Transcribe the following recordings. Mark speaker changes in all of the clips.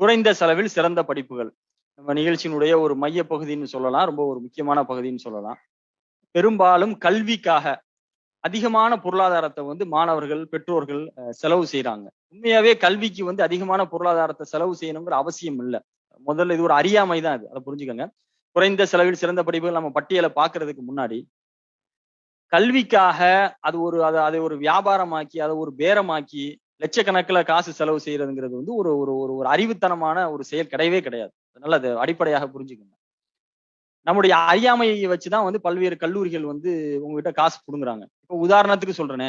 Speaker 1: குறைந்த செலவில் சிறந்த படிப்புகள். நம்ம நிகழ்ச்சியினுடைய ஒரு மைய பகுதின்னு சொல்லலாம். ரொம்ப ஒரு முக்கியமான பகுதின்னு சொல்லலாம். பெரும்பாலும் கல்விக்காக அதிகமான பொருளாதாரத்தை வந்து மாணவர்கள், பெற்றோர்கள் செலவு செய்றாங்க. உண்மையாவே கல்விக்கு வந்து அதிகமான பொருளாதாரத்தை செலவு செய்யணுங்கிற அவசியம் இல்ல. முதல்ல இது ஒரு அறியாமை தான் இது. அத புரிஞ்சுக்கங்க. குறைந்த செலவில் சிறந்த படிப்புகள் நம்ம பட்டியல பார்க்கிறதுக்கு முன்னாடி, கல்விக்காக அதை ஒரு வியாபாரமாக்கி, அத ஒரு பேரமாக்கி, லட்சக்கணக்குல காசு செலவு செய்றதுங்கிறது வந்து ஒரு ஒரு ஒரு ஒரு அறிவுத்தனமான ஒரு செயல் கிடையவே கிடையாது. அதனால அத அடிப்படையாக புரிஞ்சுக்கங்க. நம்முடைய அறியாமையை வச்சுதான் வந்து பல்வேறு கல்லூரிகள் வந்து உங்ககிட்ட காசு புடுங்குறாங்க. இப்ப உதாரணத்துக்கு சொல்றேனே,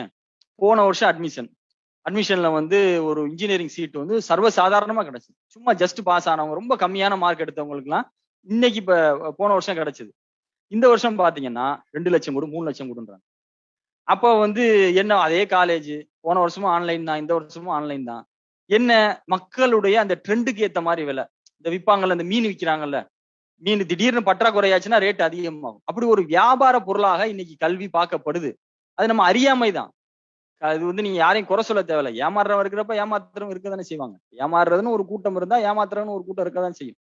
Speaker 1: போன வருஷம் அட்மிஷன்ல வந்து ஒரு இன்ஜினியரிங் சீட் வந்து சர்வசாதாரணமா கிடைச்சது. சும்மா ஜஸ்ட் பாஸ் ஆனவங்க, ரொம்ப கம்மியான மார்க் எடுத்தவங்களுக்குலாம் இன்னைக்கு போன வருஷம் கிடைச்சது. இந்த வருஷம் பாத்தீங்கன்னா 2,00,000 கொடு, 3,00,000 கொடுன்றாங்க. அப்ப வந்து என்ன அதே காலேஜ், போன வருஷமும் ஆன்லைன் தான், இந்த வருஷமும் ஆன்லைன் தான். என்ன மக்களுடைய அந்த ட்ரெண்டுக்கு ஏத்த மாரி விலை. இந்த விப்பாங்கல்ல, இந்த மீன் விக்கிறாங்கல்ல, மீன் திடீர்னு பற்றாக்குறையாச்சுன்னா ரேட் அதிகமாகும். அப்படி ஒரு வியாபார பொருளாக இன்னைக்கு கல்வி பார்க்கப்படுது. அது நம்ம அறியாமை தான். அது வந்து நீங்க யாரையும் குறை சொல்ல தேவையில்ல. ஏமாறுறவன் இருக்கிறப்ப ஏமாத்துறவங்க இருக்க தானே செய்வாங்க. ஏமாறுறதுன்னு ஒரு கூட்டம் இருந்தா, ஏமாத்துறவன்னு ஒரு கூட்டம் இருக்கதான் செய்யும்.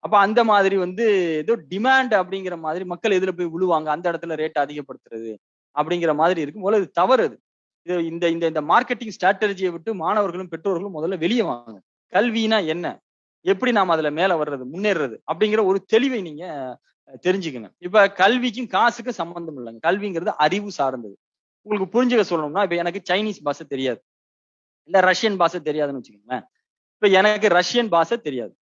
Speaker 1: அப்ப அந்த மாதிரி வந்து ஏதோ டிமாண்ட் அப்படிங்கிற மாதிரி மக்கள் எதுல போய் விழுவாங்க, அந்த இடத்துல ரேட் அதிகப்படுத்துறது அப்படிங்கிற மாதிரி இருக்கும். முதல்ல இது தவறு அது. இது இந்த இந்த இந்த மார்க்கெட்டிங் ஸ்ட்ராட்டஜியை விட்டு மாணவர்களும், பெற்றோர்களும் முதல்ல வெளிய வாங்க. கல்வினா என்ன? எப்படி நாம அதுல மேல வர்றது, முன்னேறுறது அப்படிங்கிற ஒரு தெளிவை நீங்க தெரிஞ்சுக்கங்க. இப்ப கல்விக்கும் காசுக்கும் சம்பந்தம் இல்லைங்க. கல்விங்கிறது அறிவு சார்ந்தது. உங்களுக்கு புரிஞ்சுக்க சொல்லணும்னா, இப்ப எனக்கு சைனீஸ் பாஷை தெரியாது. இல்ல ரஷ்யன் பாஷை தெரியாதுன்னு வச்சுக்கோங்களேன். இப்ப எனக்கு ரஷ்யன் பாஷை தெரியாது.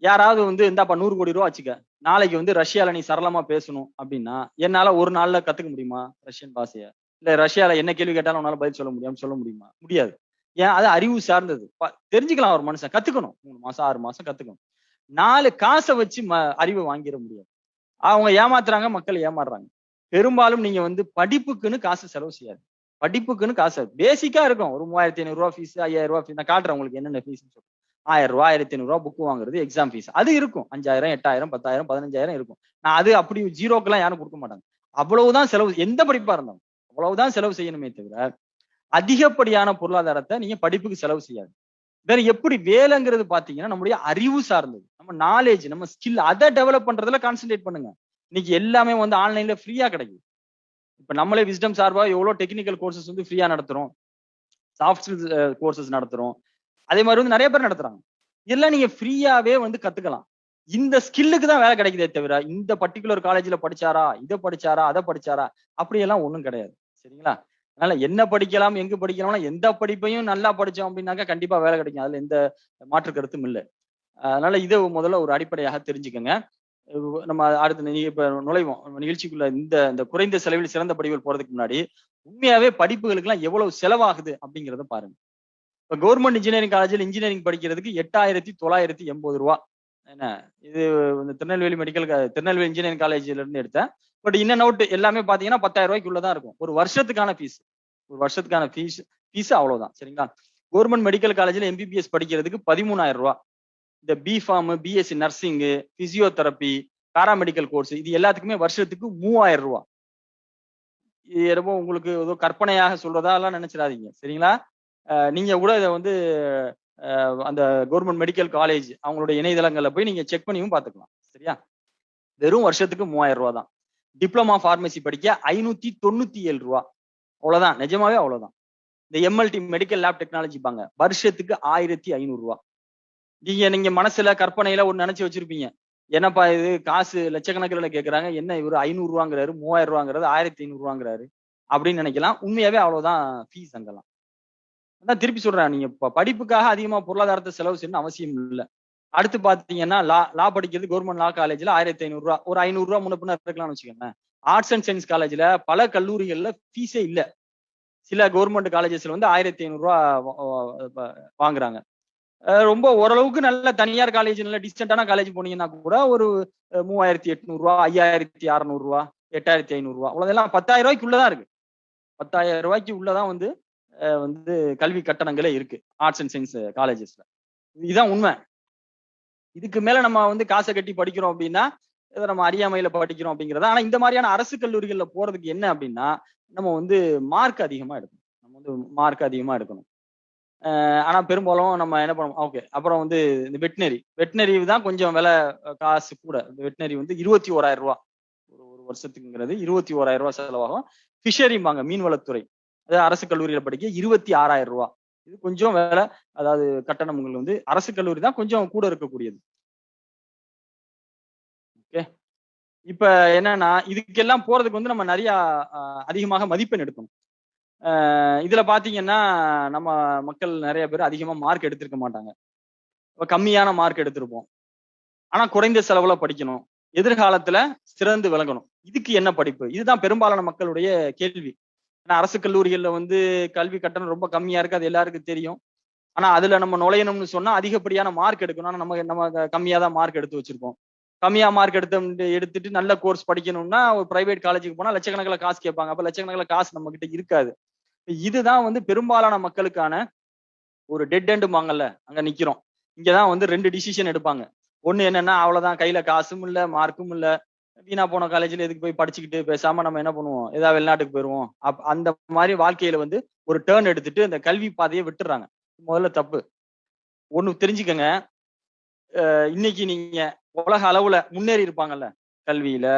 Speaker 1: யாராவது வந்து இந்தாப்பா 100 கோடி ரூபா வச்சுக்க. நாளைக்கு வந்து ரஷ்யால நீ சரளமா பேசணும் அப்படின்னா, என்னால ஒரு நாள்ல கத்துக்க முடியுமா ரஷ்யன் பாஷைய? இல்ல ரஷ்யால என்ன கேள்வி கேட்டாலும் உன்னால பதில் சொல்ல முடியுமா? முடியாது. ஏன்? அது அறிவு சார்ந்தது. தெரிஞ்சுக்கலாம் ஒரு மனுஷன். கத்துக்கணும். 3 மாசம், 6 மாசம் கத்துக்கணும். 4 காச வச்சு அறிவை வாங்கிற முடியாது. அவங்க ஏமாத்துறாங்க, மக்கள் ஏமாறுறாங்க. பெரும்பாலும் நீங்க வந்து படிப்புக்குன்னு காசு செலவு செய்யாதீங்க. படிப்புக்குன்னு காசு பேசிக்கா இருக்கும். ஒரு ரூ. 3,500 ஃபீஸ், ரூ. 5,000 ஃபீஸ். நான் காட்டுறேன் உங்களுக்கு என்னென்ன ஃபீஸ்ன்னு சொல்றேன். ரூ. 1,000 ரூ. 1,500 புக் வாங்குறது எக்ஸாம் ஃபீஸ். அது இருக்கும். 5,000, 8,000, 10,000, 15,000 இருக்கும். நான் அது அப்படி ஜீரோக்கெல்லாம் யாரும் குடுக்க மாட்டாங்க. அவ்வளவுதான் செலவு. எந்த படிப்பா இருந்தாலும். அவ்வளவுதான் செலவு செய்யணுமே தவிர, அதிகப்படியான பொருளாதாரத்த நீங்க படிப்புக்கு செலவு செய்யாதீங்க. வேற எப்படி வேலைங்கிறது பாத்தீங்கன்னா, நம்முடைய அறிவு சார்ந்தது. நம்ம நாலேட்ஜ், நம்ம ஸ்கில் அத டெவலப் பண்றதுல கான்சன்ட்ரேட் பண்ணுங்க. இன்னைக்கு எல்லாமே வந்து ஆன்லைன்ல ஃப்ரீயா கிடைக்குது. இப்ப நம்மளே விஸ்டம் சார்பா எவ்வளவு டெக்னிக்கல் கோர்சஸ் வந்து ஃப்ரீயா நடத்துறோம். சாஃப்ட் ஸ்கில்ஸ் கோர்சஸ் நடத்துறோம். அதே மாதிரி வந்து நிறைய பேர் நடத்துறாங்க. இதெல்லாம் நீங்க ஃப்ரீயாவே வந்து கத்துக்கலாம். இந்த ஸ்கில்லுக்கு தான் வேலை கிடைக்குதே தவிர, இந்த பர்ட்டிகுலர் காலேஜ்ல படிச்சாரா, இத படிச்சாரா, அத படிச்சாரா, அப்படியெல்லாம் ஒண்ணும் கிடையாது. சரிங்களா? அதனால என்ன படிக்கலாம், எங்க படிக்கலாம்னா, எந்த படிப்பையும் நல்லா படிச்சோம் அப்படின்னாக்கா கண்டிப்பா வேலை கிடைக்கும். அதுல எந்த மாற்று கருத்தும் இல்ல. அதனால இத முதல்ல ஒரு அடிப்படையாக தெரிஞ்சுக்கங்க. நம்ம அடுத்து இப்ப நுழைவோம். நிகழ்ச்சிக்குள்ள இந்த இந்த குறைந்த செலவில் சிறந்த படிப்புகள் போறதுக்கு முன்னாடி, உண்மையாவே படிப்புகளுக்கெல்லாம் எவ்வளவு செலவாகுது அப்படிங்கிறத பாருங்க. இப்ப கவர்மெண்ட் இன்ஜினியரிங் காலேஜ்ல இன்ஜினியரிங் படிக்கிறதுக்கு ரூ. 8,980. என்ன இது இந்த திருநெல்வேலி இன்ஜினியரிங் காலேஜ்ல இருந்து எடுத்தேன். பட் இன் அண்ட் அவுட் எல்லாமே பாத்தீங்கன்னா ரூ. 10,000 தான் இருக்கும். ஒரு வருஷத்துக்கான ஃபீஸ். ஒரு வருஷத்துக்கான ஃபீஸ் அவ்வளவுதான். சரிங்களா? கவர்மெண்ட் மெடிக்கல் காலேஜ்ல எம்பிபிஎஸ் படிக்கிறதுக்கு ரூ. 13,000. இந்த B Pharm, BSc nursing, physiotherapy, paramedical course இது எல்லாத்துக்குமே வருஷத்துக்கு ரூ. 3,000. இது என்னமோ உங்களுக்கு ஏதோ கற்பனையாக சொல்றதா எல்லாம் நினைச்சிடாதீங்க. சரிங்களா? நீங்க கூட இத வந்து அந்த கவர்மெண்ட் மெடிக்கல் காலேஜ் அவங்களுடைய இணையதளங்கள்ல போய் நீங்க செக் பண்ணியும் பாத்துக்கலாம். சரியா? வெறும் வருஷத்துக்கு ரூ. 3,000 தான். டிப்ளமா பார்மசி படிக்க ரூ. 597. அவ்வளவுதான். நிஜமாவே அவ்வளவுதான். இந்த எம்எல்டி மெடிக்கல் லேப் டெக்னாலஜிபாங்க. வருஷத்துக்கு ரூ. 1,500. நீங்க மனசுல கற்பனையில ஒண்ணு நினைச்சு வச்சிருப்பீங்க. என்னப்பா இது காசு லட்சக்கணக்கில கேக்குறாங்க. என்ன இவரு ரூ. 500 ரூ. 3,000 ரூ. 1,500 அப்படின்னு நினைக்கலாம். உண்மையாவே அவ்வளவுதான் ஃபீஸ் அங்கெல்லாம். அதான் திருப்பி சொல்றேன். நீங்க படிப்புக்காக அதிகமா பொருளாதாரத்தை செலவு செய்யணும்னு அவசியம் இல்ல. அடுத்து பாத்தீங்கன்னா லா படிக்கிறது கவர்மெண்ட் லா காலேஜ்ல ரூ. 1,500. ஒரு ரூ. 500 முன்ன பின்ன இருக்கலாம்னு வச்சுக்கோங்களேன். ஆர்ட்ஸ் அண்ட் சயின்ஸ் காலேஜ்ல பல கல்லூரிகள்ல ஃபீஸே இல்ல. சில கவர்மெண்ட் காலேஜஸ்ல வந்து ரூ. 1,500 வாங்குறாங்க. ரொம்ப ஓரளவுக்கு நல்ல தனியார் காலேஜ், நல்ல டிஸ்டன்டான காலேஜ் போனீங்கன்னா கூட ஒரு ரூ. 3,800, ரூ. 5,600, ரூ. 8,500 அவ்வளவுதெல்லாம் ரூ. 10,000 தான் இருக்கு. ரூ. 10,000 உள்ளதான் வந்து வந்து கல்வி கட்டணங்களே இருக்கு. ஆர்ட்ஸ் அண்ட் சயின்ஸ் காலேஜஸ்ல. இதுதான் உண்மை. இதுக்கு மேல நம்ம வந்து காசை கட்டி படிக்கிறோம் அப்படின்னா, ஏதோ நம்ம அறியாமையில படிக்கிறோம் அப்படிங்கிறத. ஆனா இந்த மாதிரியான அரசு கல்லூரிகள்ல போறதுக்கு என்ன அப்படின்னா, நம்ம வந்து மார்க் அதிகமா எடுக்கணும். நம்ம வந்து மார்க் அதிகமா எடுக்கணும். ஆனா பெரும்பாலும் நம்ம என்ன பண்ணுவோம், ஓகே. அப்புறம் வந்து இந்த வெட்டினரி தான் கொஞ்சம் விலை காசு கூட. இந்த வெட்டினரி வந்து ரூ. 21,000 ஒரு வருஷத்துக்குங்கிறது ரூ. 21,000 செலவாகும். ஃபிஷரிம்பாங்க மீன்வளத்துறை. அது அரசு கல்லூரியில படிக்க ரூ. 26,000. இது கொஞ்சம் விலை, அதாவது கட்டணங்கள் வந்து அரசு கல்லூரி தான் கொஞ்சம் கூட இருக்கக்கூடியது. ஓகே. இப்ப என்னன்னா, இதுக்கெல்லாம் போறதுக்கு வந்து நம்ம நெறைய அதிகமாக மதிப்பெண் எடுக்கணும். இதுல பாத்தீங்கன்னா, நம்ம மக்கள் நெறைய பேர் அதிகமா மார்க் எடுத்திருக்க மாட்டாங்க. கம்மியான மார்க் எடுத்திருப்போம். ஆனா குறைந்த செலவுல படிக்கணும். எதிர்காலத்துல சிறந்து விளங்கணும். இதுக்கு என்ன படிப்பு? இதுதான் பெரும்பாலான மக்களுடைய கேள்வி. ஏன்னா அரசு கல்லூரிகள்ல வந்து கல்வி கட்டணம் ரொம்ப கம்மியா இருக்கு. அது எல்லாருக்கும் தெரியும். ஆனா அதுல நம்ம நுழையணும்னு சொன்னா அதிகப்படியான மார்க் எடுக்கணும். ஆனா நம்ம நம்ம கம்மியா தான் மார்க் எடுத்து வச்சிருப்போம். கம்மியா மார்க் எடுத்துட்டு நல்ல கோர்ஸ் படிக்கணும்னா ஒரு பிரைவேட் காலேஜுக்கு போனா லட்சக்கணக்கில காசு கேட்பாங்க. அப்ப லட்சக்கணக்கில காசு நம்ம கிட்ட இருக்காது. இதுதான் வந்து பெரும்பாலான மக்களுக்கான ஒரு டெட் எண்டும்பாங்கல்ல, அங்க நிக்கிறோம். இங்க தான் வந்து 2 டிசிஷன் எடுப்பாங்க. ஒண்ணு என்னன்னா, அவ்வளவுதான் கையில காசும் இல்ல, மார்க்கும் இல்ல. வீணா போன காலேஜ்ல எதுக்கு போய் படிச்சுக்கிட்டு, பேசாம நம்ம என்ன பண்ணுவோம், ஏதாவது வெளிநாட்டுக்கு போயிருவோம். அந்த மாரி வாழ்க்கையில வந்து ஒரு டர்ன் எடுத்துட்டு அந்த கல்வி பாதைய விட்டுர்றாங்க. முதல்ல தப்பு. ஒண்ணு தெரிஞ்சுக்கங்க, இன்னைக்கு நீங்க உலக அளவுல முன்னேறி இருப்பாங்கல்ல, கல்வியில,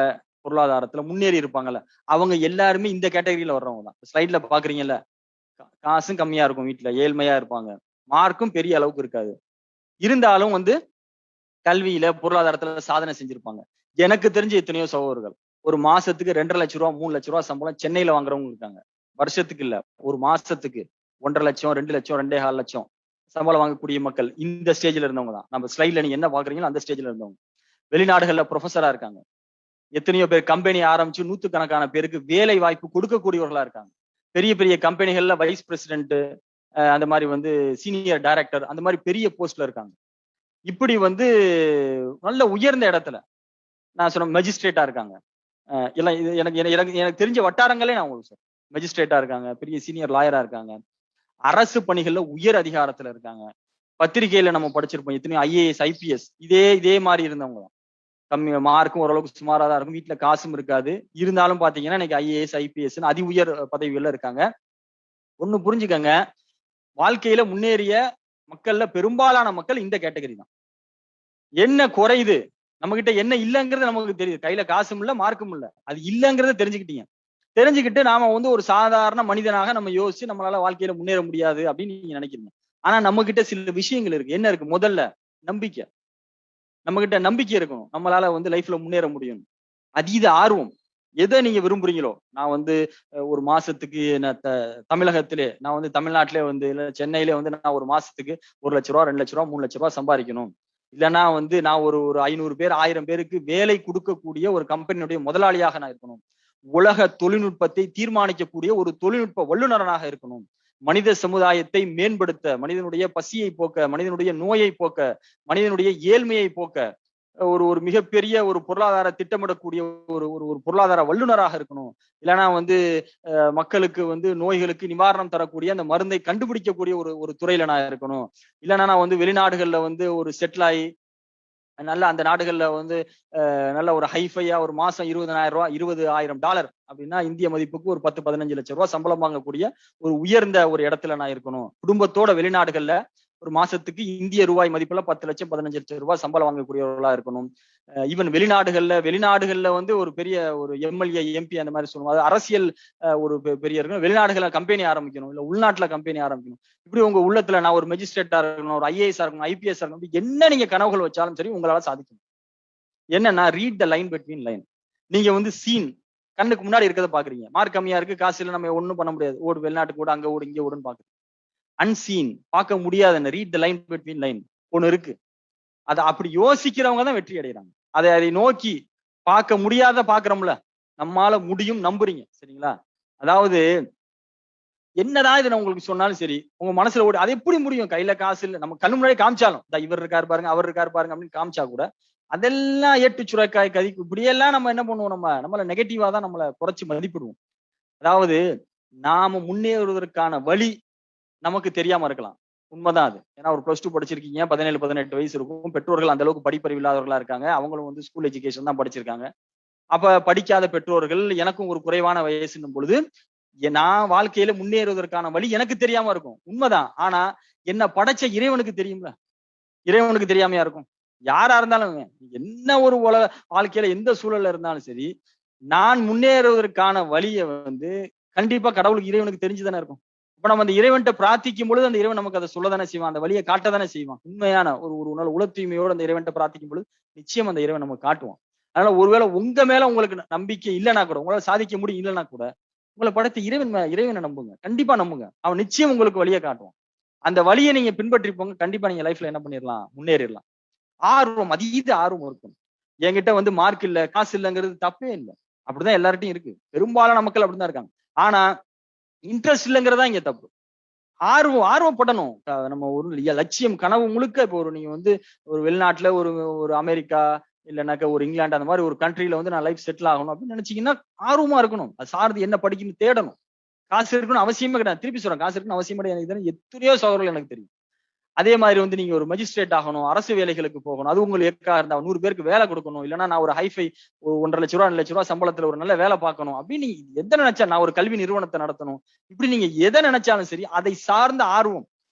Speaker 1: பொருளாதாரத்துல முன்னேறி இருப்பாங்கல்ல, அவங்க எல்லாருமே இந்த கேட்டகரியில வர்றவங்க தான். ஸ்லைட்ல பாக்குறீங்கல்ல, காசும் கம்மியா இருக்கும் வீட்ல, ஏழ்மையா இருப்பாங்க. மார்க்கும் பெரிய அளவுக்கு இருக்காது. இருந்தாலும் வந்து கல்வியில, பொருளாதாரத்துல சாதனை செஞ்சிருப்பாங்க. எனக்கு தெரிஞ்ச எத்தனையோ சகோதரர்கள். ஒரு மாசத்துக்கு ரூ. 2,50,000 ரூ. 3,00,000 சம்பளம் சென்னையில வாங்குறவங்க இருக்காங்க. வருஷத்துக்கு இல்ல. ஒரு மாசத்துக்கு 1,50,000 2,00,000 2,400,000 சம்பளம் வாங்கக்கூடிய மக்கள் இந்த ஸ்டேஜ்ல இருந்தவங்க தான். நம்ம ஸ்லைட்ல நீங்க என்ன பார்க்குறீங்களோ அந்த ஸ்டேஜ்ல இருந்தவங்க. வெளிநாடுகள்ல புரொஃபஸரா இருக்காங்க. எத்தனையோ பேர் கம்பெனி ஆரம்பிச்சு நூத்துக்கணக்கான பேருக்கு வேலை வாய்ப்பு கொடுக்கக்கூடியவர்களா இருக்காங்க. பெரிய பெரிய கம்பெனிகள்ல வைஸ் பிரசிடென்ட், அந்த மாரி வந்து சீனியர் டைரக்டர் அந்த மாரி பெரிய போஸ்ட்ல இருக்காங்க. இப்படி வந்து நல்ல உயர்ந்த இடத்துல நான் சொன்ன மெஜிஸ்ட்ரேட்டா இருக்காங்க. எல்லாம் இது எனக்கு எனக்கு எனக்கு தெரிஞ்ச வட்டாரங்களே நான் உங்களுக்கு சொல்றேன். மெஜிஸ்ட்ரேட்டா இருக்காங்க. பெரிய சீனியர் லாயரா இருக்காங்க. அரசு பணிகள்ல உயர் அதிகாரத்துல இருக்காங்க. பத்திரிகையில நம்ம படிச்சிருப்போம். எத்தனையோ ஐஏஎஸ், ஐபிஎஸ் இதே இதே மாரி இருந்தவங்க தான். கம்மி மார்க்கும் ஓரளவுக்கு சுமாரா தான் இருக்கும். வீட்ல காசும் இருக்காது. இருந்தாலும் பாத்தீங்கன்னா, இன்னைக்கு ஐஏஎஸ், ஐபிஎஸ்ன்னு அதி உயர் பதவிகள்ல இருக்காங்க. ஒண்ணு புரிஞ்சுக்கங்க. வாழ்க்கையில முன்னேறிய மக்கள்ல பெரும்பாலான மக்கள் இந்த கேட்டகரி தான். என்ன குறையுது? நம்மகிட்ட என்ன இல்லங்கிறது நமக்கு தெரியுது. கையில காசும் இல்ல, மார்க்கும் இல்ல. அது இல்லங்கிறத தெரிஞ்சுக்கிட்டீங்க. தெரிஞ்சுக்கிட்டு நாம வந்து ஒரு சாதாரண மனிதனாக நம்ம யோசிச்சு நம்மளால வாழ்க்கையில முன்னேற முடியாது அப்படின்னு நீங்க நினைக்கிறீங்க. ஆனா நம்மகிட்ட சில விஷயங்கள் இருக்கு. என்ன இருக்கு? முதல்ல நம்பிக்கை. நம்மகிட்ட நம்பிக்கை இருக்கணும். நம்மளால வந்து லைஃப்ல முன்னேற முடியும். அதீத ஆர்வம். எத நீங்க விரும்புறீங்களோ, நான் வந்து ஒரு மாசத்துக்கு நான் தமிழகத்திலே நான் வந்து தமிழ்நாட்டிலே வந்து இல்ல சென்னையிலே வந்து நான் ஒரு மாசத்துக்கு ரூ. 1,00,000 ரூ. 2,00,000 ரூ. 3,00,000 சம்பாரிக்கணும். இல்லன்னா வந்து நான் ஒரு ஒரு 500 பேர், 1000 பேருக்கு வேலை குடுக்கக்கூடிய ஒரு கம்பெனியுடைய முதலாளியாக நான் இருக்கணும். உலக தொழில்நுட்பத்தை தீர்மானிக்கக்கூடிய ஒரு தொழில்நுட்ப வல்லுநராக இருக்கணும். மனித சமுதாயத்தை மேம்படுத்த, மனிதனுடைய பசியை போக்க, மனிதனுடைய நோயை போக்க, மனிதனுடைய ஏழ்மையை போக்க, ஒரு ஒரு மிகப்பெரிய ஒரு பொருளாதார திட்டமிடக்கூடிய ஒரு ஒரு ஒரு பொருளாதார வல்லுநராக இருக்கணும். இல்லன்னா வந்து மக்களுக்கு வந்து நோய்களுக்கு நிவாரணம் தரக்கூடிய அந்த மருந்தை கண்டுபிடிக்கக்கூடிய ஒரு ஒரு துறையில நான் இருக்கணும். இல்லன்னா நான் வந்து வெளிநாடுகள்ல வந்து ஒரு செட்டில் ஆயி நல்ல அந்த நாடுகள்ல வந்து நல்ல ஒரு ஹைஃபையா ஒரு மாசம் ரூ. 20,000 அப்படின்னா இந்திய மதிப்புக்கு ஒரு 10, 15 லட்சம் ரூபாய் சம்பளம் வாங்கக்கூடிய ஒரு உயர்ந்த ஒரு இடத்துல நான் இருக்கணும். குடும்பத்தோட வெளிநாடுகள்ல ஒரு மாசத்துக்கு இந்திய ரூபாய் மதிப்புல 10 லட்சம் 15 லட்சம் ரூபாய் சம்பளம் வாங்கக்கூடியவர்களா இருக்கணும். ஈவன் வெளிநாடுகள்ல வந்து ஒரு பெரிய ஒரு எம்எல்ஏ, எம்பி அந்த மாதிரி சொல்லுவாங்க. அரசியல் ஒரு பெரிய இருக்கணும். வெளிநாடுகள்ல கம்பெனி ஆரம்பிக்கணும். இல்ல உள்நாட்டுல கம்பெனி ஆரம்பிக்கணும். இப்படி உங்க உள்ளத்துல நான் ஒரு மெஜிஸ்ட்ரேட்டா இருக்கணும், ஒரு ஐஏஎஸ் இருக்கணும், ஐபிஎஸ் இருக்கணும். என்ன நீங்க கனவுகள் வச்சாலும் சரி உங்களால சாதிக்கணும். என்னன்னா read the line between line. நீங்க வந்து சீன் கண்ணுக்கு முன்னாடி இருக்கிறத பாக்குறீங்க. மார்க் கம்மியா இருக்கு, காசு இல்ல, நம்ம ஒண்ணும் பண்ண முடியாது. ஓடு வெளிநாட்டுக்கு ஓடு, அங்க ஓடு, இங்க ஓடுன்னு பாக்குறீங்க. அன்சீன் பார்க்க முடியாத read the line between line ஒண்ணு இருக்கு. அத அப்படி யோசிக்கிறவங்க தான் வெற்றி அடைகிறாங்க. அதை நோக்கி பார்க்க முடியாத பாக்குறோம்ல, நம்மால முடியும் நம்புறீங்க. சரிங்களா? அதாவது என்னதான் இது நான் உங்களுக்கு சொன்னாலும் சரி, உங்க மனசுல ஓடி அது எப்படி முடியும்? கையில காசு இல்ல. நம்ம கண்ணு முன்னாடி காமிச்சாலும், இவர் இருக்காரு பாருங்க, அவர் இருக்காரு பாருங்க அப்படின்னு காமிச்சா கூட, அதெல்லாம் ஏட்டு சுரைக்காய் கதிக்கு இப்படியெல்லாம் நம்ம என்ன பண்ணுவோம்? நம்மள நெகட்டிவா தான் நம்மள குறைச்சு மதிப்பிடுவோம். அதாவது நாம முன்னேறுவதற்கான வழி நமக்கு தெரியாம இருக்கலாம். உண்மைதான் அது. ஏன்னா ஒரு பிளஸ் 2 படிச்சிருக்கீங்க. 17, 18 வயசு இருக்கும். பெற்றோர்கள் அந்த அளவுக்கு படிப்பறிவு இல்லாதவர்களா இருக்காங்க. அவங்களும் வந்து ஸ்கூல் எஜுகேஷன் தான் படிச்சிருக்காங்க. அப்ப படிக்காத பெற்றோர்கள், எனக்கும் ஒரு குறைவான வயசுன்னும் பொழுது, நான் வாழ்க்கையில முன்னேறுவதற்கான வழி எனக்கு தெரியாம இருக்கும். உண்மைதான். ஆனா என்ன படைச்ச இறைவனுக்கு தெரியும்ல. இறைவனுக்கு தெரியாமையா இருக்கும்? யாரா இருந்தாலும் என்ன ஒரு வாழ்க்கையில எந்த சூழல்ல இருந்தாலும் சரி, நான் முன்னேறுவதற்கான வழிய வந்து கண்டிப்பா கடவுளுக்கு இறைவனுக்கு தெரிஞ்சு தானே இருக்கும். இப்ப நம்ம அந்த இறைவன்ட்ட பிரார்த்திக்கும் பொழுது அந்த இறைவன் நமக்கு அத சொல்ல தானே செய்வான். அந்த வழிய காட்ட தானே செய்வான். உண்மையான ஒரு ஒரு நாள் உள தூய்மையோடு அந்த இறைவன்ட்ட பிரார்த்திக்கும் பொழுது நிச்சயம் அந்த இறைவன் நமக்கு காட்டுவான். அதனால ஒருவேளை உங்க மேல உங்களுக்கு நம்பிக்கை இல்லன்னா கூட, உங்களால சாதிக்க முடியும் இல்லன்னா கூட, உங்கள படைத்த இறைவன நம்புங்க. கண்டிப்பா நம்புங்க. அவன் நிச்சயம் உங்களுக்கு வழிய காட்டுவான். அந்த வழிய நீங்க பின்பற்றி போங்க. கண்டிப்பா நீங்க லைஃப்ல என்ன பண்ணிரலாம்? முன்னேறிறலாம். ஆர்வம், அதீத ஆர்வம் இருக்கும். என்கிட்ட வந்து மார்க் இல்ல, காசு இல்லங்கிறது தப்பே இல்ல. அப்படிதான் எல்லார்ட்டயும் இருக்கு. பெரும்பாலான மக்கள் அப்படிதான் இருக்காங்க. ஆனா, இன்ட்ரெஸ்ட் இல்லங்கிறது தான் இங்க தப்பு. ஆர்வப்படணும். நம்ம ஒரு லட்சியம், கனவு முழுக்க இப்போ நீங்க வந்து ஒரு வெளிநாட்டுல ஒரு ஒரு அமெரிக்கா, இல்லன்னாக்க ஒரு இங்கிலாந்து அந்த மாரி ஒரு கண்ட்ரில வந்து நான் லைஃப் செட்டில் ஆகணும் அப்படின்னு நினைச்சீங்கன்னா, ஆர்வமா இருக்கணும். அது சார்ந்து என்ன படிக்கணும்னு தேடணும். காசு இருக்கணும்னு அவசியமே கிடையாது. திருப்பி சொல்றேன். காசு இருக்கணும்னு அவசியமே கிடையாது. இதுன்னு எத்தனையோ சகோதரர்கள் எனக்கு தெரியும். அதே மாதிரி வந்து நீங்க ஒரு மஜிஸ்ட்ரேட் ஆகணும், அரசு வேலைகளுக்கு போகணும். அது உங்களுக்கு எக்கா இருந்தா 100 பேருக்கு வேலை கொடுக்கணும். இல்லன்னா நான் ஒரு ஹைஃபை ஒரு 1,50,000 2,00,000 சம்பளத்துல ஒரு நல்ல வேலை பார்க்கணும். அப்படின்னு நீங்க எத நினைச்சா நான் ஒரு கல்வி நிறுவனத்தை நடத்தணும். இப்படி நீங்க எதை நினைச்சாலும் சரி, அதை சார்ந்த ஆர்வம்.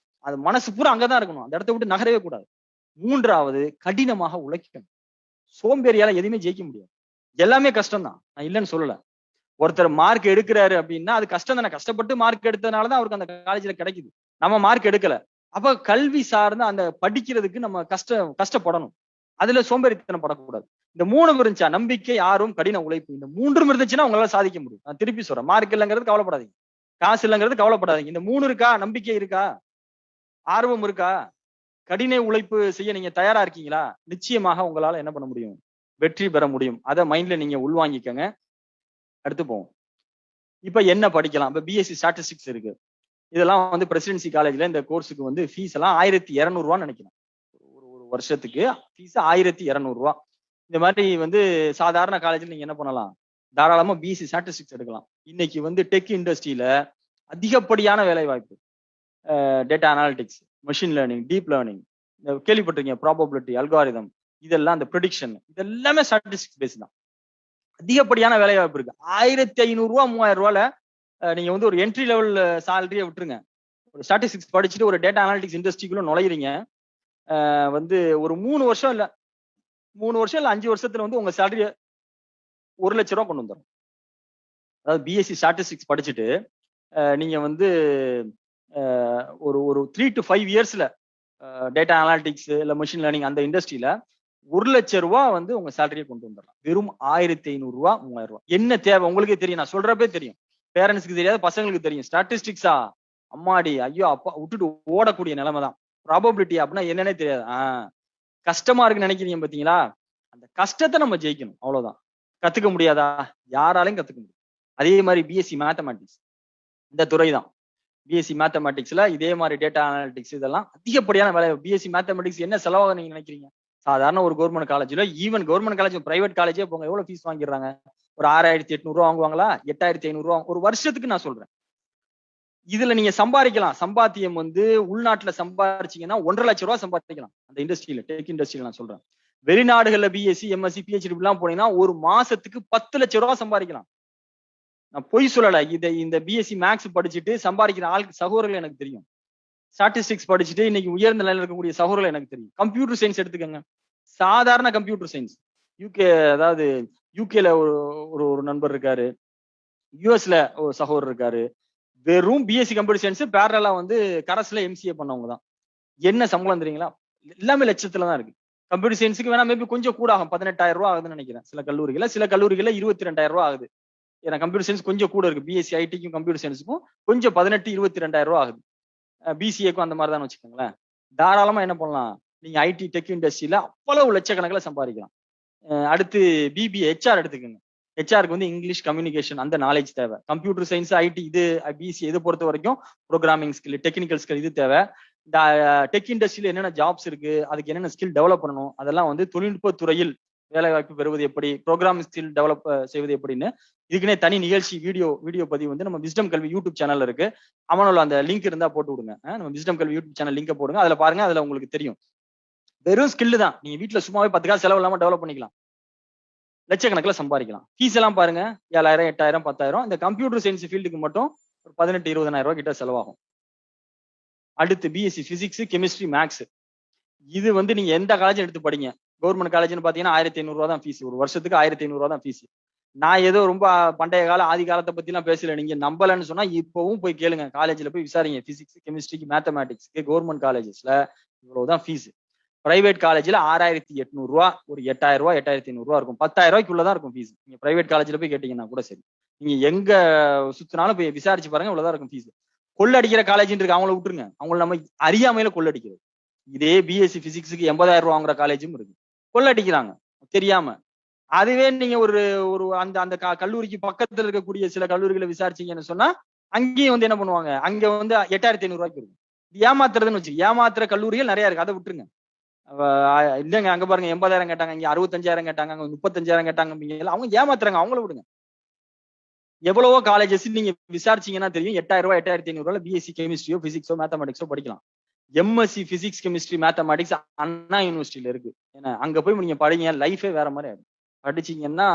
Speaker 1: அது மனசு பூரா அங்கதான் இருக்கணும். அந்த இடத்த விட்டு நகரவே கூடாது. 3வது கடினமாக உழைக்கணும். சோம்பேறியால எதுவுமே ஜெயிக்க முடியாது. எல்லாமே கஷ்டம் தான். நான் இல்லன்னு சொல்லல. ஒருத்தர் மார்க் எடுக்கிறாரு அப்படின்னா அது கஷ்டம் தானே. கஷ்டப்பட்டு மார்க் எடுத்ததுனால தான் அவருக்கு அந்த காலேஜ்ல கிடைக்குது. நம்ம மார்க் எடுக்கல. அப்ப கல்வி சார்ந்த அந்த படிக்கிறதுக்கு நம்ம கஷ்டப்படணும். அதுல சோம்பேறித்தனம் படக்கூடாது. இந்த 3 இருந்துச்சா நம்பிக்கை, ஆர்வம், கடின உழைப்பு. இந்த 3 இருந்துச்சுன்னா உங்களால சாதிக்க முடியும். நான் திருப்பி சொல்றேன். மார்க் இல்லங்கிறது கவலைப்படாதீங்க. காசு இல்லங்கிறது கவலைப்படாதீங்க. இந்த 3 இருக்கா? நம்பிக்கை இருக்கா? ஆர்வம் இருக்கா? கடின உழைப்பு செய்ய நீங்க தயாரா இருக்கீங்களா? நிச்சயமாக உங்களால என்ன பண்ண முடியும்? வெற்றி பெற முடியும். அத மைண்ட்ல நீங்க உள்வாங்கிக்கங்க. அடுத்து போவோம். இப்ப என்ன படிக்கலாம்? இப்ப பிஎஸ்சி ஸ்டாட்டிஸ்டிக்ஸ் இருக்கு. இதெல்லாம் வந்து பிரசிடென்சி காலேஜ்ல இந்த கோர்ஸுக்கு வந்து ஃபீஸ் எல்லாம் ரூ. 1,200 நினைக்கிறேன். ஒரு ஒரு வருஷத்துக்கு ஃபீஸ் ரூ. 1,200. இந்த மாதிரி வந்து சாதாரண காலேஜ்ல நீங்க என்ன பண்ணலாம்? தாராளமா பிஎஸ்சி ஸ்டாட்டிஸ்டிக்ஸ் எடுக்கலாம். இன்னைக்கு வந்து டெக் இண்டஸ்ட்ரியில அதிகப்படியான வேலை வாய்ப்பு. Data analytics, machine learning, deep learning, கேள்விப்பட்டிருக்கீங்க ப்ராபபிலிட்டி, அல்காரிதம், இதெல்லாம் அந்த ப்ரெடிக்ஷன், இதெல்லாமே ஸ்டாட்டிஸ்டிக்ஸ் பேஸ் தான். அதிகப்படியான வேலை வாய்ப்பு இருக்கு. ரூ. 1,500 ரூ. 3,000 நீங்க வந்து ஒரு என்ட்ரி லெவல் சேலரியை விட்டுருங்க. ஒரு ஸ்டாட்டிஸ்டிக்ஸ் படிச்சுட்டு ஒரு டேட்டா அனாலிட்டிக்ஸ் இண்டஸ்ட்ரிக்குள்ள நுழையிறீங்க. வந்து ஒரு 3 வருஷம் இல்ல 3 வருஷம் இல்ல 5 வருஷத்துல வந்து உங்க சேலரிய ரூ. 1,00,000 கொண்டு வந்துரும். அதாவது பிஎஸ்சி ஸ்டாட்டிஸ்டிக்ஸ் படிச்சுட்டு நீங்க வந்து ஒரு ஒரு 3 to 5 இயர்ஸ்ல டேட்டா அனாலிட்டிக்ஸ் இல்ல மெஷின் லேர்னிங் அந்த இண்டஸ்ட்ரியில ரூ. 1,00,000 வந்து உங்க சேலரியை கொண்டு வந்துடலாம். வெறும் ரூ. 1,500 3,000. என்ன தேவை உங்களுக்கே தெரியும். நான் சொல்றப்பே தெரியும். பேரண்ட்ஸ்க்கு தெரியாது, பசங்களுக்கு தெரியும். ஸ்டாட்டிஸ்டிக்ஸா அம்மாடி ஐயோ அப்பா விட்டுட்டு ஓடக்கூடிய நிலைமை தான். ப்ராபபிலிட்டி அப்படின்னா என்னன்னே தெரியாது. கஷ்டமா இருக்குன்னு நினைக்கிறீங்க பாத்தீங்களா? அந்த கஷ்டத்தை நம்ம ஜெயிக்கணும். அவ்வளவுதான். கத்துக்க முடியாதா? யாராலையும் கத்துக்க முடியும். அதே மாதிரி பிஎஸ்சி மேத்தமேட்டிக்ஸ் இந்த துறை தான். பிஎஸ்சி மேத்தமேட்டிக்ஸ்ல இதே மாதிரி டேட்டா அனாலிட்டிக்ஸ் இதெல்லாம் அதிகப்படியான வேலை. பிஎஸ்சி மேத்தமேட்டிக்ஸ் என்ன செலவாக நீங்க நினைக்கிறீங்க? சாதாரண ஒரு கவர்மெண்ட் காலேஜ்ல, ஈவன் கவர்மெண்ட் காலேஜ் பிரைவேட் காலேஜே போங்க, எவ்வளவு ஃபீஸ் வாங்கிடுறாங்க? ஒரு 6,800 வாங்குவாங்களா? 8,500 ஒரு வருஷத்துக்கு நான் சொல்றேன். இதுல நீங்க சம்பாதிக்கலாம். சம்பாத்தியம் வந்து உள்நாட்டுல சம்பாதிச்சீங்கன்னா ரூ. 1,50,000 சம்பாதிக்கலாம். அந்த இண்டஸ்ட்ரியில, டெக் இண்டஸ்ட்ரியில நான் சொல்றேன். வெளிநாடுகள்ல பிஎஸ்சி, எம்எஸ்சி, பிஹெச்டி எல்லாம் போனீங்கன்னா ஒரு மாசத்துக்கு ரூ. 10,00,000 சம்பாதிக்கலாம். நான் பொய் சொல்லல. இந்த பிஎஸ்சி மேக்ஸ் படிச்சுட்டு சம்பாதிக்கிற சகோதரர்கள் எனக்கு தெரியும். ஸ்டாட்டிஸ்டிக்ஸ் படிச்சுட்டு இன்னைக்கு உயர்ந்த நிலையில இருக்கக்கூடிய சகோதரர்கள் எனக்கு தெரியும். கம்ப்யூட்டர் சயின்ஸ் எடுத்துக்கங்க. சாதாரண கம்ப்யூட்டர் சயின்ஸ். அதாவது யூகேல ஒரு ஒரு நண்பர் இருக்காரு. யுஎஸ்ல ஒரு சகோதரர் இருக்காரு. வெறும் பிஎஸ்சி கம்ப்யூட்டர் சயின்ஸ் பேரலா வந்து கரஸ்ல எம்சிஏ பண்ணவங்க தான். என்ன சம்பளம் தெரியுங்களா? எல்லாமே லட்சத்துல தான் இருக்கு. கம்ப்யூட்டர் சயின்ஸுக்கு வேணா மேபி கொஞ்சம் கூட ஆகும். 18,000 ஆகுதுன்னு நினைக்கிறேன். சில கல்லூரிகள்ல 22,000 ஆகுது. ஏன்னா கம்ப்யூட்டர் சயின்ஸ் கொஞ்சம் கூட இருக்கு. பிஎஸ்சி ஐடிக்கும் கம்ப்யூட்டர் சயின்ஸுக்கும் கொஞ்சம் 18,000 22,000 ஆகுது. பிசிஏக்கும் அந்த மாதிரி தான் வச்சுக்கோங்களேன். தாராளமா என்ன பண்ணலாம்? நீங்க ஐடி டெக் இண்டஸ்ட்ரியில அவ்வளவு லட்சக்கணக்கில் சம்பாதிக்கலாம். அடுத்து பிபிஏ ஹெச்ஆர் எடுத்துக்கோங்க. ஹெச்ஆருக்கு வந்து இங்கிலீஷ் கம்யூனிகேஷன் அந்த நாலேஜ் தேவை. கம்ப்யூட்டர் சயின்ஸ் ஐடி இது பிசி இதை பொறுத்த வரைக்கும் ப்ரோக்ராமிங் ஸ்கில், டெக்னிக்கல் ஸ்கில் இது தேவை. இந்த டெக் இண்டஸ்ட்ரியில என்னென்ன ஜாப்ஸ் இருக்கு, அதுக்கு என்னென்ன ஸ்கில் டெவலப் பண்ணணும், அதெல்லாம் வந்து தொழில்நுட்ப துறையில் வேலை வாய்ப்பு பெறுவது எப்படி, ப்ரோக்ராமிங் ஸ்கில் டெவலப் செய்வது எப்படின்னு இதுக்குன்னே தனி நிகழ்ச்சி வீடியோ பதிவு வந்து நம்ம விஸ்டம் கல்வி யூடியூப் சேனல்ல இருக்கு. அவனோட அந்த லிங்க் இருந்தா போட்டு விடுங்க. நம்ம விஸ்டம் கல்வி யூடியூப் சேனல் லிங்கை போடுங்க. அதுல பாருங்க. அதுல உங்களுக்கு தெரியும். வெறும் ஸ்கில் தான். நீங்க வீட்டுல சும்மாவே 10 காசு செலவு இல்லாம டெவலப் பண்ணிக்கலாம். லட்சக்கணக்கில் சம்பாதிக்கலாம். ஃபீஸ் எல்லாம் பாருங்க. 7,000 8,000 10,000. இந்த கம்ப்யூட்டர் சயின்ஸ் ஃபீல்டுக்கு மட்டும் ஒரு 18,000 20,000 கிட்ட செலவாகும். அடுத்து பிஎஸ்சி பிசிக்ஸ், கெமிஸ்ட்ரி, மேக்ஸ். இது வந்து நீங்க எந்த காலேஜ் எடுத்து படிங்க. கவர்மெண்ட் காலேஜ்னு பாத்தீங்கன்னா 1500 ரூபா தான் ஃபீஸ். ஒரு வருஷத்துக்கு 1500 ரூபா தான் ஃபீஸ். நான் ஏதோ ரொம்ப பண்டைய கால ஆதி காலத்தை பத்தி எல்லாம் பேசல. நீங்க நம்பலன்னு சொன்னா இப்பவும் போய் கேளுங்க. காலேஜ்ல போய் விசாரிங்க. பிசிக்ஸ், கெமிஸ்ட்ரிக்கு, மேத்தமேட்டிக்ஸ்க்கு கவர்மெண்ட் காலேஜஸ்ல இவ்வளவுதான் ஃபீஸ். பிரைவேட் காலேஜ்ல 6800 ரூபா, ஒரு 8000 ரூபா, 8500 ரூபா இருக்கும். 10,000 ரூபாய்க்குள்ளதான் இருக்கும் ஃபீஸ். நீங்க பிரைவேட் காலேஜ்ல போய் கேட்டீங்கன்னா கூட சரி. நீங்க எங்க சுத்தினாலும் போய் விசாரிச்சு பாருங்க, இவ்வளவுதான் இருக்கும் ஃபீஸ். கொள்ளடிக்கிற காலேஜ் இருக்கு, அவங்கள விட்டுருங்க. அவங்கள நம்ம அறியாமையில கொள்ளடிக்கிறது. இதே பிஎஸ்சி பிசிக்ஸுக்கு 80,000 ரூபா வாங்குற காலேஜும் இருக்கு. கொள்ளடிக்கிறாங்க தெரியாம. அதுவே நீங்க ஒரு ஒரு அந்த அந்த கல்லூரிக்கு பக்கத்துல இருக்கக்கூடிய சில கல்லூரிகளை விசாரிச்சீங்கன்னு சொன்னா, அங்கேயும் வந்து என்ன பண்ணுவாங்க, அங்க வந்து 8500 ரூபாய்க்கு இருக்கும். ஏமாத்துறதுன்னு வச்சு, ஏமாத்துற கல்லூரிகள் நிறைய இருக்கு. அதை விட்டுருங்க. இல்லங்க அங்க பாருங்க 80,000 கேட்டாங்க, இங்க 65,000 கேட்டாங்க, அங்க 35,000 கேட்டாங்க. அவங்க ஏமாத்துறாங்க, அவங்கள விடுங்க. எவ்வளவோ காலேஜஸ் நீங்க விசாரிச்சீங்கன்னா தெரியும். 8,000 ரூபாய், 8,500 ரூபாய் பிஎஸ்சி கெமிஸ்ட்ரியோ, பிசிக்ஸோ, மேத்தமெட்டிக்ஸோ படிக்கலாம். எம்எஸ்சி பிசிக்ஸ், கெமிஸ்ட்ரி, மேத்தமெட்டிக்ஸ் அண்ணா யூனிவர்சிட்டியில இருக்கு. ஏன்னா அங்க போய் நீங்க படிங்க, லைஃபே வேற மாதிரி ஆயிடும். படிச்சீங்கன்னா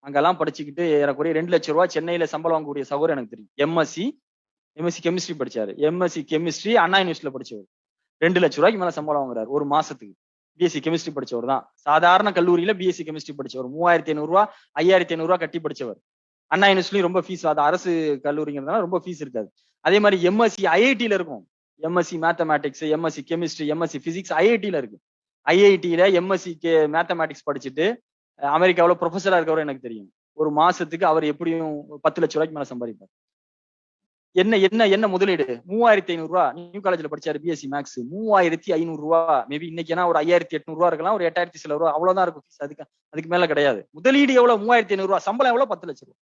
Speaker 1: அங்கெல்லாம் படிச்சுக்கிட்டு ஏறக்குறைய 2 லட்சம் ரூபாய் சென்னையில சம்பளம் வாங்கக்கூடிய சகோதரர் எனக்கு தெரியும். எம்எஸ்சி கெமிஸ்ட்ரி படிச்சாரு. எம்எஸ்சி கெமிஸ்ட்ரி அண்ணா யூனிவர்சிட்டியில படிச்சவர். 2 லட்சம் ரூபாய்க்கு மேல சம்பளம் வாங்குறாரு ஒரு மாசத்துக்கு. பிஎஸ்சி கெமிஸ்ட்ரி படிச்சவர் தான். சாதாரண கல்லூரியில பிஎஸ்சி கெமிஸ்ட்ரி படிச்சவர். 3,500 ரூபாய், 5,500 ரூபாய் கட்டி படிச்சவர். அண்ணா யூனிவர்சிட்டி ரொம்ப ஃபீஸ், அது அரசு கல்லூரிங்கிறதுனால ரொம்ப ஃபீஸ் இருக்காது. அதே மாதிரி எம்எஸ்சி ஐஐடியில இருக்கும். MSc mathematics, MSc chemistry, MSc physics ஐஐடியில இருக்கு. ஐஐடியில எம்எஸ்சி மேத்தமேட்டிக்ஸ் படிச்சுட்டு அமெரிக்காவில ப்ரொஃபஸரா இருக்கவர் எனக்கு தெரியும். ஒரு மாசத்துக்கு அவர் எப்படியும் 10 லட்சம் ரூபாய்க்கு மேல சம்பாதிப்பார். என்ன என்ன என்ன முதலீடு? 3,500 ரூபாய். நியூ காலேஜ்ல படிச்சாரு பிஎஸ்சி மேக்ஸ். 3,500 ரூபாய். மேபி இன்னைக்கு ஒரு 5,800 ரூபாய் இருக்கலாம், ஒரு 8,000 சில ரூபாய், அவ்வளவுதான் இருக்கும் ஃபீஸ். அதுக்கு மேல கிடையாது. முதலீடு எவ்வளவு? 3,500 ரூபாய். சம்பளம் எவ்வளவு? 10 லட்சம் ரூபாய்.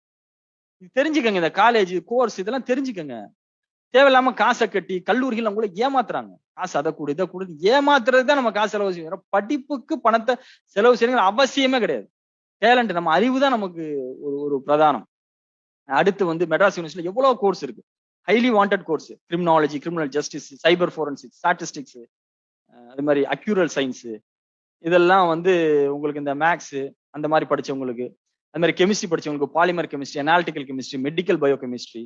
Speaker 1: இது தெரிஞ்சுக்கங்க. இந்த காலேஜ் கோர்ஸ் இதெல்லாம் தெரிஞ்சுக்கங்க. தேவையில்லாம காசை கட்டி கல்லூரிகள் உங்களை ஏமாத்துறாங்க. காசு அதை கூட இதை கூட ஏமாத்துறது தான் நம்ம காசு செலவு செய்யணும். படிப்புக்கு பணத்தை செலவு செய்யணுங்கிற அவசியமே கிடையாது. டேலண்ட், நம்ம அறிவு தான் நமக்கு ஒரு ஒரு பிரதானம். அடுத்து வந்து மெட்ராஸ் யூனிவர்சிட்டியில எவ்வளவு கோர்ஸ் இருக்கு. Highly wanted course. Criminology, criminal justice, cyber forensics, statistics, அது மாதிரி அக்யூரல் சயின்ஸ், இதெல்லாம் வந்து உங்களுக்கு இந்த மேக்ஸ் அந்த மாதிரி படிச்சவங்களுக்கு, அது மாதிரி கெமிஸ்ட்ரி படிச்சவங்களுக்கு polymer chemistry, analytical chemistry, medical bio chemistry,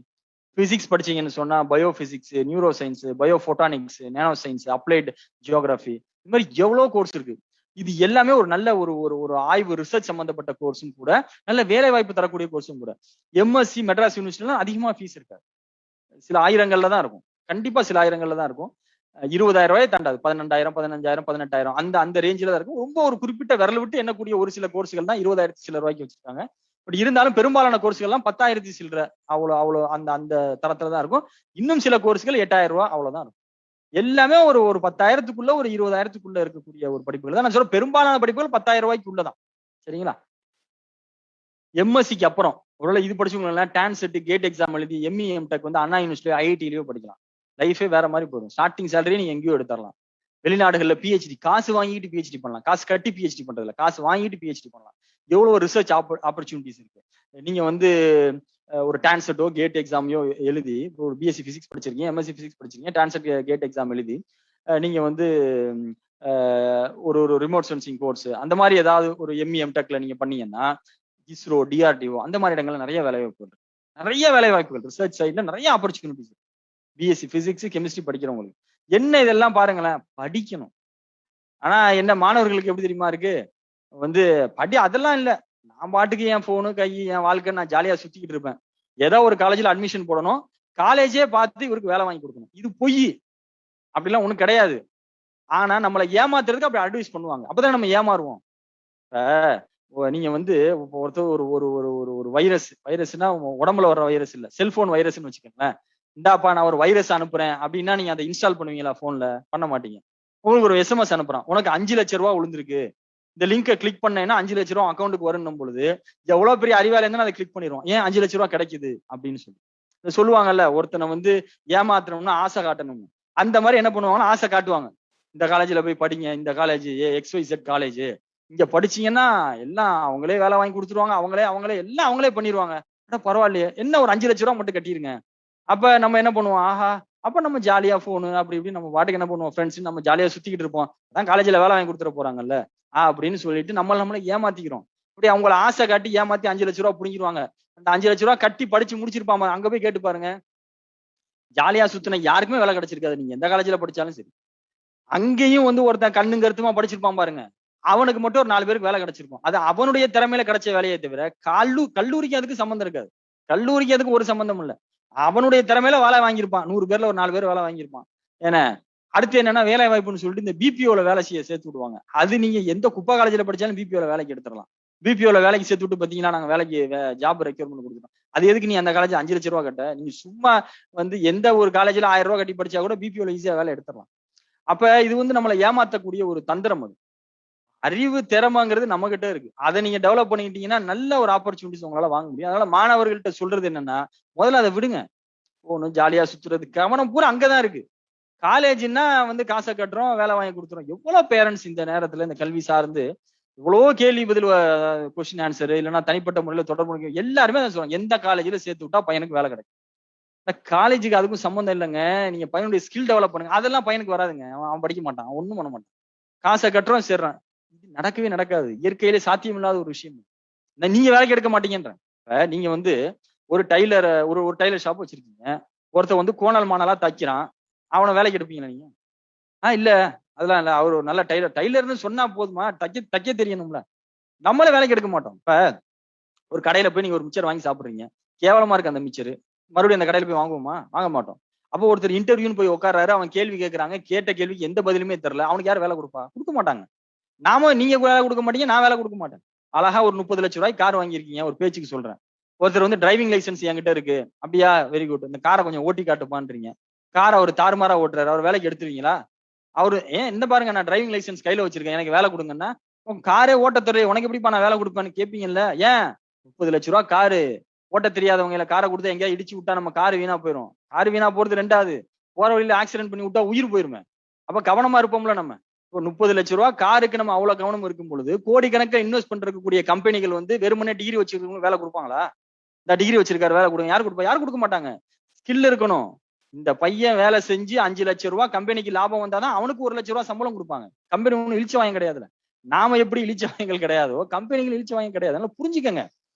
Speaker 1: physics படிச்சீங்கன்னு சொன்னா bio physics, neuro science, bio botanics, nano science, applied geography, இது மாதிரி எவ்வளவு கோர்ஸ் இருக்கு. இது எல்லாமே ஒரு நல்ல ஒரு ஒரு ஒரு ஆய்வு ரிசர்ச் சம்பந்தப்பட்ட கோர்ஸும் கூட, நல்ல வேலை வாய்ப்பு தரக்கூடிய கோர்ஸும் கூட. எம்எஸ்சி மெட்ராஸ் யூனிவர்சிட்டில அதிகமா ஃபீஸ் இருக்காது. சில ஆயிரங்கள்ல தான் இருக்கும். கண்டிப்பா சில ஆயிரங்கள்ல தான் இருக்கும். 20,000 ரூபாய் தாண்டாது. 12,000, 15,000, 18,000 அந்த அந்த ரேஞ்சில தான் இருக்கும். ரொம்ப ஒரு குறிப்பிட்ட விரல் விட்டு எண்ணக்கூடிய ஒரு சில கோர்ஸ்கள் தான் 20,000 சில ரூபாய்க்கு வச்சிருக்காங்க. பட் இருந்தாலும் பெரும்பாலான கோர்ஸ்கள் எல்லாம் 10,000 சில்லற, அவ்வளவு அந்த அந்த தரத்துல தான் இருக்கும். இன்னும் சில கோர்ஸ்கள் 8,000 ரூபாய் அவ்வளவுதான் இருக்கும். எல்லாமே ஒரு ஒரு 10,000க்குள்ள, ஒரு 20,000க்குள்ள இருக்கக்கூடிய ஒரு படிப்புகள் தான். நான் சொல்ற பெரும்பாலான படிப்புகள் 10,000 ரூபாய்க்குள்ளதான். சரிங்களா? எம்எஸ்சிக்கு அப்புறம் ஒருவேளை இது படிச்சவங்க டான்செட், கேட் எக்ஸாம் எழுதி எம்இ, எம்டெக் வந்து அண்ணா யூனிவர்சிட்டி, ஐஐடிலயோ படிக்கலாம். லைஃபே வேற மாதிரி போயிடும். ஸ்டார்டிங் சேலரி நீங்க எங்கேயோ எடுத்துடலாம். வெளிநாடுகள்ல பிஹெச்டி காசு வாங்கிட்டு பிஹெச்டி பண்ணலாம். காசு கட்டி பிஹெச்டி பண்றதுல, காசு வாங்கிட்டு பிஹெச்டி பண்ணலாம். எவ்வளவு ரிசர்ச் ஆப்பர்ச்சுனிட்டிஸ் இருக்கு. நீங்க வந்து ஒரு டான்செட்டோ கேட் எக்ஸாமையோ எழுதி, ஒரு பிஎஸ்சி பிசிக்ஸ் படிச்சிருக்கீங்க, எம்எஸ்சி பிசிக்ஸ் படிச்சிருக்கீங்க, டான்செட் கேட் எக்ஸாம் எழுதி நீங்க வந்து ஒரு ஒரு ரிமோட் சென்சிங் கோர்ஸ் அந்த மாதிரி ஏதாவது ஒரு எம்இ, எம்டெக்ல நீங்க பண்ணீங்கன்னா இஸ்ரோ, டிஆர்டிஓ அந்த மாதிரி இடங்கள்ல நிறைய வேலை வாய்ப்புகள், நிறைய வேலை வாய்ப்புகள், ரிசர்ச் சைட்ல நிறைய ஆப்பர்ச்சுனிட்டிஸ். பிஎஸ்சி பிசிக்ஸ், கெமிஸ்ட்ரி படிக்கிறவங்களுக்கு என்ன இதெல்லாம் பாருங்களேன், படிக்கணும். ஆனா என்ன மாணவர்களுக்கு எப்படி தெரியுமா இருக்கு, வந்து அதெல்லாம் இல்ல, நான் பாட்டுக்கு என் போனு கை என் வாழ்க்கை நான் ஜாலியா சுத்திக்கிட்டு இருப்பேன். ஏதோ ஒரு காலேஜ்ல அட்மிஷன் போடணும், காலேஜே பார்த்து இவருக்கு வேலை வாங்கி கொடுக்கணும். இது பொய். அப்படிலாம் ஒண்ணும் கிடையாது. ஆனா நம்மளை ஏமாத்துறதுக்கு அப்படி அட்வைஸ் பண்ணுவாங்க. அப்பதான் நம்ம ஏமாறுவோம். நீங்க வந்து ஒருத்தர் ஒரு ஒரு ஒரு ஒரு ஒரு வைரஸ்னா உடம்புல வர்ற வைரஸ் இல்ல, செல்போன் வைரஸ்ன்னு வச்சுக்கோங்களேன். இந்தாப்பா நான் ஒரு வைரஸ் அனுப்புறேன் அப்படின்னா நீங்க அதை இன்ஸ்டால் பண்ணுவீங்களா? போன்ல பண்ண மாட்டீங்க. உங்களுக்கு ஒரு எஸ்எம்எஸ் அனுப்புறான், உனக்கு 5 லட்சம் ரூபாய் விழுந்திருக்கு, இந்த லிங்கை கிளிக் பண்ணேன்னா 5 லட்சம் ரூபாய் அக்கௌண்ட்டுக்கு வரணும் பொழுது எவ்வளவு பெரிய அறிவாளி இருந்தாலும் அதை கிளிக் பண்ணிடுவோம். ஏன் 5 லட்சம் ரூபாய் கிடைக்குது அப்படின்னு சொல்லி சொல்லுவாங்கல்ல, ஒருத்தனை வந்து ஏமாத்தணும்னா ஆசை காட்டணும். அந்த மாதிரி என்ன பண்ணுவாங்கன்னா ஆசை காட்டுவாங்க. இந்த காலேஜ்ல போய் படிங்க, இந்த காலேஜ் XYZ காலேஜ், இங்க படிச்சீங்கன்னா எல்லாம் அவங்களே வேலை வாங்கி கொடுத்துருவாங்க, அவங்களே எல்லாம் அவங்களே பண்ணிடுவாங்க. பரவாயில்லையே, என்ன ஒரு 5 லட்சம் ரூபாய் மட்டும் கட்டிருங்க. அப்ப நம்ம என்ன பண்ணுவோம், ஆஹா அப்ப நம்ம ஜாலியா போனு அப்படி இப்படி நம்ம பாட்டுக்கு என்ன பண்ணுவோம், ஃப்ரெண்ட்ஸ் நம்ம ஜாலியா சுத்திக்கிட்டு இருப்போம். அதான் காலேஜ்ல வேலை வாங்கி கொடுத்துட போறாங்கல்ல அப்படின்னு சொல்லிட்டு நம்மள ஏமாத்திக்கிறோம். அப்படி அவங்கள ஆசை காட்டி ஏமாத்தி 5 லட்சம் ரூபாய் புடிங்கிடுவாங்க. அந்த 5 லட்சம் ரூபாய் கட்டி படிச்சு முடிச்சிருப்பாங்க. அங்க போய் கேட்டு பாருங்க, ஜாலியா சுத்தின யாருக்குமே வேலை கிடைச்சிருக்காது, நீங்க எந்த காலேஜ்ல படிச்சாலும் சரி. அங்கேயும் வந்து ஒருத்தன் கண்ணும் கருத்துமா படிச்சிருப்பான் பாருங்க, அவனுக்கு மட்டும் ஒரு 4 பேருக்கு வேலை கிடைச்சிருக்கும். அது அவனுடைய திறமையில கிடைச்ச வேலையே தவிர கல்லூரிக்கு அதுக்கு சம்பந்தம் இருக்காது. கல்லூரிக்கு அதுக்கு ஒரு சம்பந்தம் இல்ல. அவனுடைய திறமையில வேலை வாங்கியிருப்பான். 100 பேர்ல ஒரு 4 பேர் வேலை வாங்கியிருப்பான். ஏன்னா அடுத்து என்னன்னா வேலை வாய்ப்புன்னு சொல்லிட்டு இந்த பிபிஓல வேலை செய்ய சேர்த்து விடுவாங்க. அது நீங்க எந்த குப்பை காலேஜ்ல படிச்சாலும் பிபிஓல வேலைக்கு எடுத்துடலாம். பிபிஓல வேலைக்கு சேர்த்து விட்டு பாத்தீங்கன்னா நாங்க வேலைக்கு ஜாப் ரெக்யூர்மெண்ட் கொடுக்குறோம். அது எதுக்கு நீ அந்த காலேஜ் 5 லட்சம் ரூபாய் கட்ட? நீங்க சும்மா வந்து எந்த ஒரு காலேஜ்ல 1000 ரூபாய் கட்டி படிச்சா கூட பிபிஓல ஈஸியா வேலை எடுத்துடலாம். அப்ப இது வந்து நம்மளை ஏமாத்தக்கூடிய ஒரு தந்திரம். அது அறிவு திறமைங்கிறது நம்ம கிட்ட இருக்கு. அதை நீங்க டெவலப் பண்ணிக்கிட்டீங்கன்னா நல்ல ஒரு ஆப்பர்ச்சுனிட்டிஸ் உங்களால வாங்க முடியும். அதனால மாணவர்கள்ட்ட சொல்றது என்னன்னா, முதல்ல அதை விடுங்க. போகணும் ஜாலியா சுத்துறது, கவனம் பூரா அங்கதான் இருக்கு. காலேஜ்னா வந்து காசை கட்டுறோம், வேலை வாங்கி கொடுத்துறோம். எவ்வளவு பேரண்ட்ஸ் இந்த நேரத்துல இந்த கல்வி சார்ந்து இவ்வளவோ கேள்வி பதில் கொஸ்டின் ஆன்சர் இல்லைன்னா தனிப்பட்ட முறையில தொடர்பு எல்லாருமே அதை சொல்றாங்க, எந்த காலேஜ்ல சேர்த்து விட்டா பையனுக்கு வேலை கிடைக்கும். காலேஜுக்கு அதுக்கும் சம்மந்தம் இல்லைங்க. நீங்க பையனுடைய ஸ்கில் டெவலப் பண்ணுங்க. அதெல்லாம் பையனுக்கு வராதுங்க. அவன் படிக்க மாட்டான், ஒண்ணும் பண்ண மாட்டான். காசை கட்டுறோம் சேர்றான். இது நடக்கவே நடக்காது. இயற்கையிலே சாத்தியம் இல்லாத ஒரு விஷயம். நீங்க வேலைக்கு எடுக்க மாட்டீங்கன்றேன். இப்ப நீங்க வந்து ஒரு டைலர் ஒரு டைலர் ஷாப் வச்சிருக்கீங்க. ஒருத்தர் வந்து கோணல் மானலா தைக்கிறான். அவனை வேலைக்கு எடுப்பீங்களா நீங்க? இல்ல அதெல்லாம் இல்ல. அவர் ஒரு நல்ல டைலர்னு சொன்னா போதுமா? தைக்க தெரியணும்ல. நம்மளே வேலைக்கு எடுக்க மாட்டோம். இப்ப ஒரு கடையில போய் நீங்க ஒரு மிச்சர் வாங்கி சாப்பிடுறீங்க. கேவலமா இருக்கு அந்த மிச்சர். மறுபடியும் அந்த கடையில போய் வாங்குவோமா? வாங்க மாட்டோம். அப்போ ஒருத்தர் இன்டர்வியூன்னு போய் உட்கார்றாரு. அவன் கேள்வி கேட்கறாங்க. கேட்ட கேள்விக்கு எந்த பதிலுமே தெரியல. அவனுக்கு யார் வேலை கொடுப்பா? கொடுக்க மாட்டாங்க. நீங்க வேலை கொடுக்க மாட்டீங்க, நான் வேலை கொடுக்க மாட்டேன். அழகா ஒரு 30 லட்சம் ரூபாய்க்கு கார் வாங்கியிருக்கீங்க, ஒரு பேச்சுக்கு சொல்றேன். ஒருத்தர் வந்து டிரைவிங் லைசன்ஸ் என்கிட்ட இருக்கு. அப்படியா? Very good. இந்த காரை கொஞ்சம் ஓட்டி காட்டுப்பான்றீங்க. காரை அவர் தாறுமாறா ஓட்டுறாரு. அவர் வேலைக்கு எடுத்துருவீங்களா? அவரு இந்த பாருங்க, நான் டிரைவிங் லைசன்ஸ் கையில வச்சிருக்கேன், எனக்கு வேலை கொடுங்கன்னா, காரே ஓட்ட தெரியும், உனக்கு எப்படிப்பா நான் வேலை கொடுப்பேன்னு கேட்பீங்கல்ல? ஏன்? 30 லட்சம் ரூபாய் காரு, ஓட்ட தெரியாதவங்க இல்ல காரை கொடுத்து எங்கேயா இடிச்சு விட்டா நம்ம காரு வீணா போயிடும். காரு வீணா போறது ரெண்டாவது, போற வழியில ஆக்சிடென்ட் பண்ணி விட்டா உயிர் போயிருமே. அப்ப கவனமா இருப்போம்ல நம்ம. ஒரு 30 லட்சம் ரூபாய் காருக்கு நம்ம அவ்வளவு கவனம் இருக்கும் பொழுது, கோடிக்கணக்கில் இன்வெஸ்ட் பண்றக்கூடிய கம்பெனிகள் வந்து வெறுமனே டிகிரி வச்சிருக்கவங்க வேலை கொடுப்பாங்களா? இந்த டிகிரி வச்சிருக்காரு வேலை கொடுங்க, யாரு கொடுப்பா? யாரும் கொடுக்க மாட்டாங்க. ஸ்கில் இருக்கணும். இந்த பையன் வேலை செஞ்சு 5 லட்சம் ரூபாய் கம்பெனிக்கு லாபம் வந்தாதான் அவனுக்கு 1 லட்சம் ரூபாய் சம்பளம் கொடுப்பாங்க. கம்பெனி ஒன்னும் இழிச்ச வாயம் கிடையாதுல. நாம எப்படி இழிச்ச வாயங்கள் கிடையாதோ கம்பெனிகள் இழிச்ச வாயம் கிடையாது. அதனால புரிஞ்சுக்கங்க.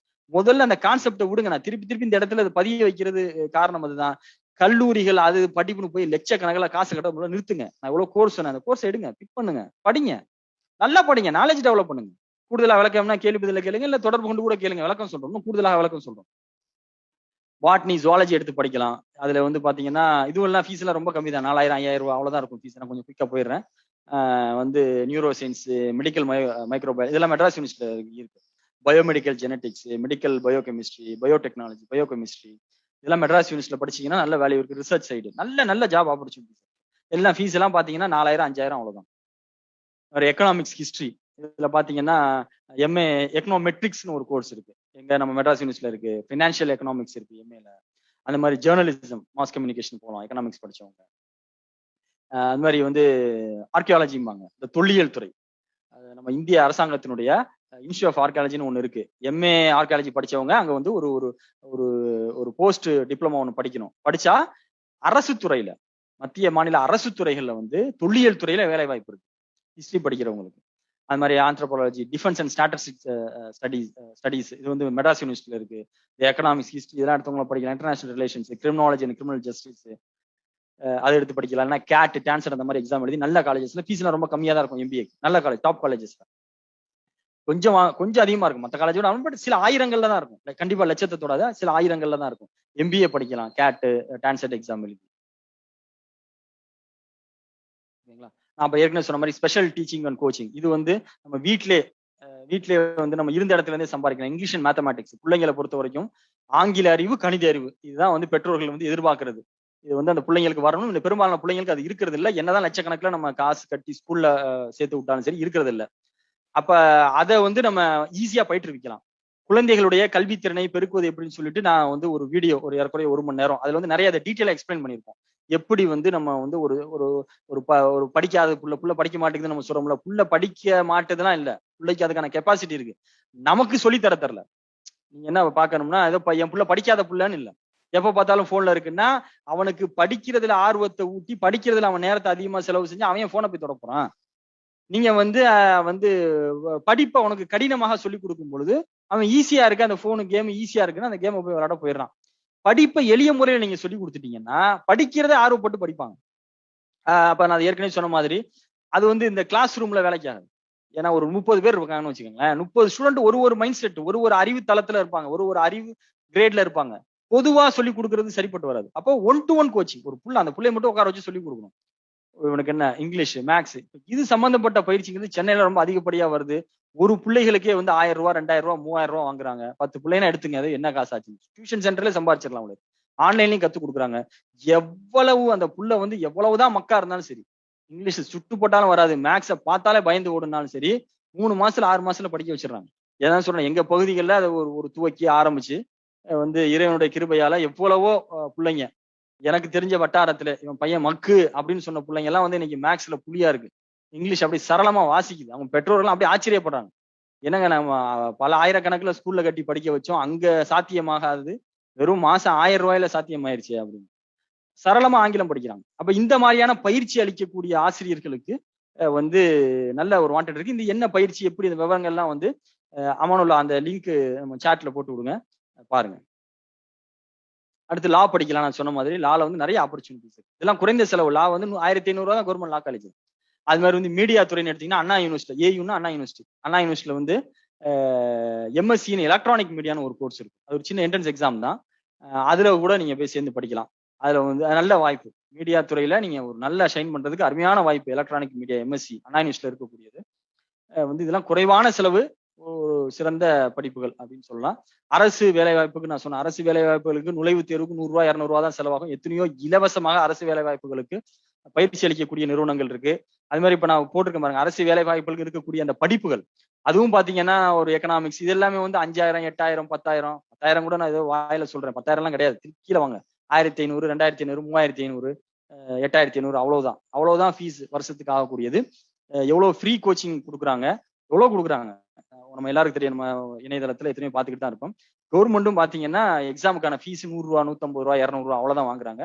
Speaker 1: முதல்ல அந்த கான்செப்டை விடுங்க. நான் திருப்பி திருப்பி இந்த இடத்துல பதிய வைக்கிறது காரணம் அதுதான். கல்லூரிகள் அது படிப்புன்னு போய் லட்சக்கணக்கில் காசு கட்ட நிறுத்துங்க. நான் இவ்வளவு கோர்ஸ் சொன்னேன், அந்த கோர்ஸ் எடுங்க, பிக் பண்ணுங்க, படிங்க, நல்லா படிங்க, நாலேஜ் டெவலப் பண்ணுங்க. கூடுதலா விளக்கம்னா கேள்வி பதில கேளுங்க, இல்ல தொடர்பு கொண்டு கூட கேளுங்க, விளக்கம் சொல்றோம், இன்னும் கூடுதலாக விளக்கம் சொல்றோம். பாட்னி ஜுவாலஜி எடுத்து படிக்கலாம். அதுல வந்து பாத்தீங்கன்னா இதுவும் எல்லாம் ஃபீஸ் எல்லாம் ரொம்ப கம்மி தான், 4000 5000 ரூபாய் அவ்வளவுதான் இருக்கும் ஃபீஸ். நான் கொஞ்சம் குயிக்கா போயிடுறேன். வந்து நியூரோ சயின்ஸ், மெடிக்கல் மைக்ரோபயோ இதெல்லாம் மெட்ராஸ் யூனிவர்சிட்டியில இருக்கு. Biomedical genetics, medical biochemistry, biotechnology, biochemistry இதெல்லாம் மெட்ராஸ் யூனிவர்சிட்டியில படிச்சீங்கன்னா நல்ல வேல்யூ இருக்கு. ரிசர்ச் சைடு நல்ல ஜாப் ஆப்பர்ச்சுனிட்டி. எல்லாம் ஃபீஸ் எல்லாம் பாத்தீங்கன்னா 4000 5000 அவ்வளவுதான். ஒரு எக்கனாமிக்ஸ் ஹிஸ்டரி இதுல பாத்தீங்கன்னா எம்ஏ எக்கனாமெட்ரிக்ஸ்னு ஒரு கோர்ஸ் இருக்கு. எங்க நம்ம மெட்ராஸ் யூனிவர்சிட்டியில இருக்கு. ஃபினான்ஷியல் எக்கனாமிக்ஸ் இருக்கு எம்ஏல. அந்த மாதிரி ஜேர்னலிசம், மாஸ் கம்யூனிகேஷன் போகலாம் எக்கனாமிக்ஸ் படிச்சவங்க. அது மாதிரி வந்து ஆர்கியாலஜிம்பாங்க, இந்த தொல்லியல் துறை. நம்ம இந்திய அரசாங்கத்தினுடைய இன்ஸ்டியூட் ஆஃப் ஆர்கியாலஜின்னு ஒன்று இருக்கு. எம்ஏ ஆர்கியாலஜி படிச்சவங்க அங்க வந்து ஒரு ஒரு ஒரு ஒரு போஸ்ட் டிப்ளமா ஒன்று படிக்கணும். படிச்சா அரசு துறையில, மத்திய மாநில அரசு துறைகள்ல வந்து தொல்லியல் துறையில வேலை வாய்ப்பு இருக்கு ஹிஸ்டரி படிக்கிறவங்களுக்கு. அது மாதிரி anthropology, defence and statistics studies இது வந்து மெட்ராஸ் யூனிவர்சிட்டியில இருக்கு. எக்கனாமிக்ஸ், ஹிஸ்டரி இதெல்லாம் எடுத்தவங்க படிக்கலாம். International relations, criminology and criminal justice அதை எடுத்து படிக்கலாம். கேட், டான்சர் அந்த மாதிரி எக்ஸாம் எழுதி நல்ல காலேஜஸ்ல ஃபீஸ் எல்லாம் ரொம்ப கம்மியா தான் இருக்கும். எம்பிஏ நல்ல காலேஜ், டாப் காலேஜஸ்ல கொஞ்சம் அதிகமா இருக்கும் மற்ற காலேஜோட. பட் சில ஆயிரங்கள்ல தான் இருக்கும். கண்டிப்பா லட்சத்தை தொடாத, சில ஆயிரங்கள்ல தான் இருக்கும். எம்பிஏ படிக்கலாம் கேட் டான்செட் எக்ஸாம் எழுதி. ஓகேங்களா? நான் இப்ப ஏற்கனவே சொன்ன மாதிரி ஸ்பெஷல் டீச்சிங் அண்ட் கோச்சிங் இது வந்து நம்ம வீட்லயே வந்து நம்ம இருந்த இடத்துல இருந்தே சம்பாதிக்கலாம். இங்கிலீஷ் அண்ட் மேத்தமேட்டிக்ஸ் பிள்ளைங்களை பொறுத்த வரைக்கும் ஆங்கில அறிவு, கணித அறிவு இதுதான் வந்து பெற்றோர்கள் வந்து எதிர்பார்க்கறது. இது வந்து அந்த பிள்ளைங்களுக்கு வரணும். இந்த பெரும்பாலான பிள்ளைங்களுக்கு அது இருக்கிறது இல்லை. என்னதான் லட்சக்கணக்கில் நம்ம காசு கட்டி ஸ்கூல்ல சேர்த்து விட்டாலும் சரி இருக்கிறது இல்லை. அப்ப அதை வந்து நம்ம ஈஸியா பயிற்றுவிக்கலாம். குழந்தைகளுடைய கல்வித்திறனை பெருக்குவது எப்படின்னு சொல்லிட்டு நான் வந்து ஒரு வீடியோ ஒரு ஏறக்குறைய 1 மணி நேரம் அதுல வந்து நிறைய அதை டீட்டெயிலா எக்ஸ்பிளைன் பண்ணியிருக்கோம். எப்படி வந்து நம்ம வந்து ஒரு ஒரு ஒரு படிக்காத புள்ள படிக்க மாட்டேங்குதுன்னு நம்ம சொல்றோம்ல, புள்ள படிக்க மாட்டேதுலாம் இல்ல, பிள்ளைக்கு அதுக்கான கெப்பாசிட்டி இருக்கு. நமக்கு சொல்லி தரல. நீங்க என்ன பாக்கணும்னா ஏதோ என் புள்ள படிக்காத புள்ளன்னு இல்ல, எப்ப பார்த்தாலும் போன்ல இருக்குன்னா அவனுக்கு படிக்கிறதுல ஆர்வத்தை ஊட்டி படிக்கிறதுல அவன் நேரத்தை அதிகமா செலவு செஞ்சு அவன் போனை போய் தொட போறான். நீங்க வந்து படிப்பை உனக்கு கடினமாக சொல்லி கொடுக்கும் பொழுது அவன் ஈஸியா இருக்கு, அந்த போனு கேம் ஈஸியா இருக்குன்னு அந்த கேமை போய் விளையாட போயிடுறான். படிப்பை எளிய முறையில நீங்க சொல்லி கொடுத்துட்டீங்கன்னா படிக்கிறதே ஆர்வப்பட்டு படிப்பாங்க. அப்ப நான் ஏற்கனவே சொன்ன மாதிரி அது வந்து இந்த கிளாஸ் ரூம்ல வேலைக்கு ஆகாது. ஏன்னா ஒரு 30 பேர் இருக்காங்கன்னு வச்சுக்கோங்களேன். 30 ஸ்டூடெண்ட் ஒரு மைண்ட் செட், ஒரு அறிவு தளத்துல இருப்பாங்க. ஒரு அறிவு கிரேட்ல இருப்பாங்க. பொதுவா சொல்லிக் கொடுக்கிறது சரிப்பட்டு வராது. அப்போ ஒன் டு ஒன் கோச்சிங். ஒரு புள்ள அந்த புள்ளைய மட்டும் உட்கார வச்சு சொல்லிக் கொடுக்கணும். இவனுக்கு என்ன இங்கிலீஷ், மேத்ஸ் இது சம்பந்தப்பட்ட பயிற்சிங்கிறது சென்னையில ரொம்ப அதிகப்படியா வருது. ஒரு பிள்ளைகளுக்கே வந்து ரூ. 1000 ரூ. 2000 ரூ. 3000 வாங்குறாங்க. 10 பிள்ளைன்னா எடுத்துங்க. அது என்ன காசு ஆச்சு? டியூஷன் சென்டர்ல சம்பாதிச்சிடலாம் உங்களுக்கு. ஆன்லைன்லயும் கத்துக் கொடுக்குறாங்க. எவ்வளவு அந்த புள்ள வந்து எவ்வளவுதான் மக்கா இருந்தாலும் சரி, இங்கிலீஷ் சுட்டு போட்டாலும் வராது. மேத்ஸ பார்த்தாலே பயந்து ஓடுனாலும் சரி, 3 மாசத்துல 6 மாசத்துல படிக்க வச்சிடுறாங்க. ஏதாவது சொல்றேன், எங்க பகுதிகள்ல அது ஒரு துவக்கி ஆரம்பிச்சு வந்து இறைவனுடைய கிருபையால எவ்வளவோ புள்ளைங்க எனக்கு தெரிஞ்ச வட்டாரத்துல இவன் பையன் மக்கு அப்படின்னு சொன்ன பிள்ளைங்க எல்லாம் வந்து இன்னைக்கு மேக்ஸ்ல புலியா இருக்கு. இங்கிலீஷ் அப்படி சரளமா வாசிக்குது. அவங்க பெற்றோர்கள் அப்படியே ஆச்சரியப்படுறாங்க. என்னங்க நம்ம பல ஆயிரக்கணக்குல ஸ்கூல்ல கட்டி படிக்க வச்சோம். அங்க சாத்தியமாகாது. வெறும் மாசம் ரூ. 1000 சாத்தியமாயிருச்சு அப்படின்னு. சரளமா ஆங்கிலம் படிக்கிறாங்க. அப்ப இந்த மாதிரியான பயிற்சி அளிக்கக்கூடிய ஆசிரியர்களுக்கு வந்து நல்ல ஒரு வாண்டட் இருக்கு. இந்த என்ன பயிற்சி எப்படி இந்த விவரங்கள்லாம் வந்து அமனுல்லா அந்த லிங்க் நம்ம சாட்ல போட்டு விடுங்க. பாருங்க. அடுத்து லா படிக்கலாம். நான் சொன்ன மாதிரி லால வந்து நிறைய ஆப்பர்ச்சுனிட்டிஸ் இருக்கு. இதெல்லாம் குறைந்த செலவு. லா வந்து ரூ. 1500 தான் கவர்மெண்ட் லா காலேஜ். அது மாதிரி வந்து மீடியா துறைன்னு எடுத்தீங்கன்னா அண்ணா யூனிவர்சிட்டி, ஏயுன்னா அண்ணா யூனிவர்சிட்டி. அண்ணா யூனிவர்சிட்டியில வந்து எம்எஸ்சின்னு எலக்ட்ரானிக் மீடியான்னு ஒரு கோர்ஸ் இருக்கு. அது ஒரு சின்ன என்ட்ரன்ஸ் எக்ஸாம் தான். அதுல கூட நீங்க போய் சேர்ந்து படிக்கலாம். அதுல வந்து நல்ல வாய்ப்பு. மீடியா துறையில நீங்க ஒரு நல்ல ஷைன் பண்றதுக்கு அருமையான வாய்ப்பு. எலக்ட்ரானிக் மீடியா எம்எஸ்சி அண்ணா யூனிவர்சிட்டியில இருக்கக்கூடியது. வந்து இதெல்லாம் குறைவான செலவு, ஒரு சிறந்த படிப்புகள் அப்படின்னு சொல்லலாம். அரசு வேலை வாய்ப்புக்கு நான் சொன்னேன். அரசு வேலை வாய்ப்புகளுக்கு நுழைவுத் தேர்வுக்கு ரூ. 100 200 தான் செலவாகும். எத்தனையோ இலவசமாக அரசு வேலை வாய்ப்புகளுக்கு பயிற்சி அளிக்கக்கூடிய நிறுவனங்கள் இருக்கு. அது மாதிரி இப்ப நான் போட்டிருக்கேன் பாருங்க, அரசு வேலை வாய்ப்புகளுக்கு இருக்கக்கூடிய அந்த படிப்புகள், அதுவும் பாத்தீங்கன்னா ஒரு எக்கனாமிக்ஸ் இது எல்லாமே வந்து 5000 8000 10000 10,000 கூட நான் ஏதோ வாயில சொல்றேன். 10,000 எல்லாம் கிடையாது. கீழே வாங்க. 1500 2500 3500 8500 அவ்வளவுதான். அவ்வளவுதான் ஃபீஸ் வருஷத்துக்கு ஆகக்கூடியது. எவ்வளவு ஃப்ரீ கோச்சிங் கொடுக்குறாங்க, எவ்வளவு கொடுக்குறாங்க நம்ம எல்லாருக்கும் தெரியும். நம்ம இணையதளத்துல எத்தனையோ பார்த்துக்கிட்டு தான் இருப்போம். கவர்மெண்ட்டும் பாத்தீங்கன்னா எக்ஸாமுக்கான ஃபீஸ் ரூ. 100 150 200 அவ்வளவுதான் வாங்குறாங்க.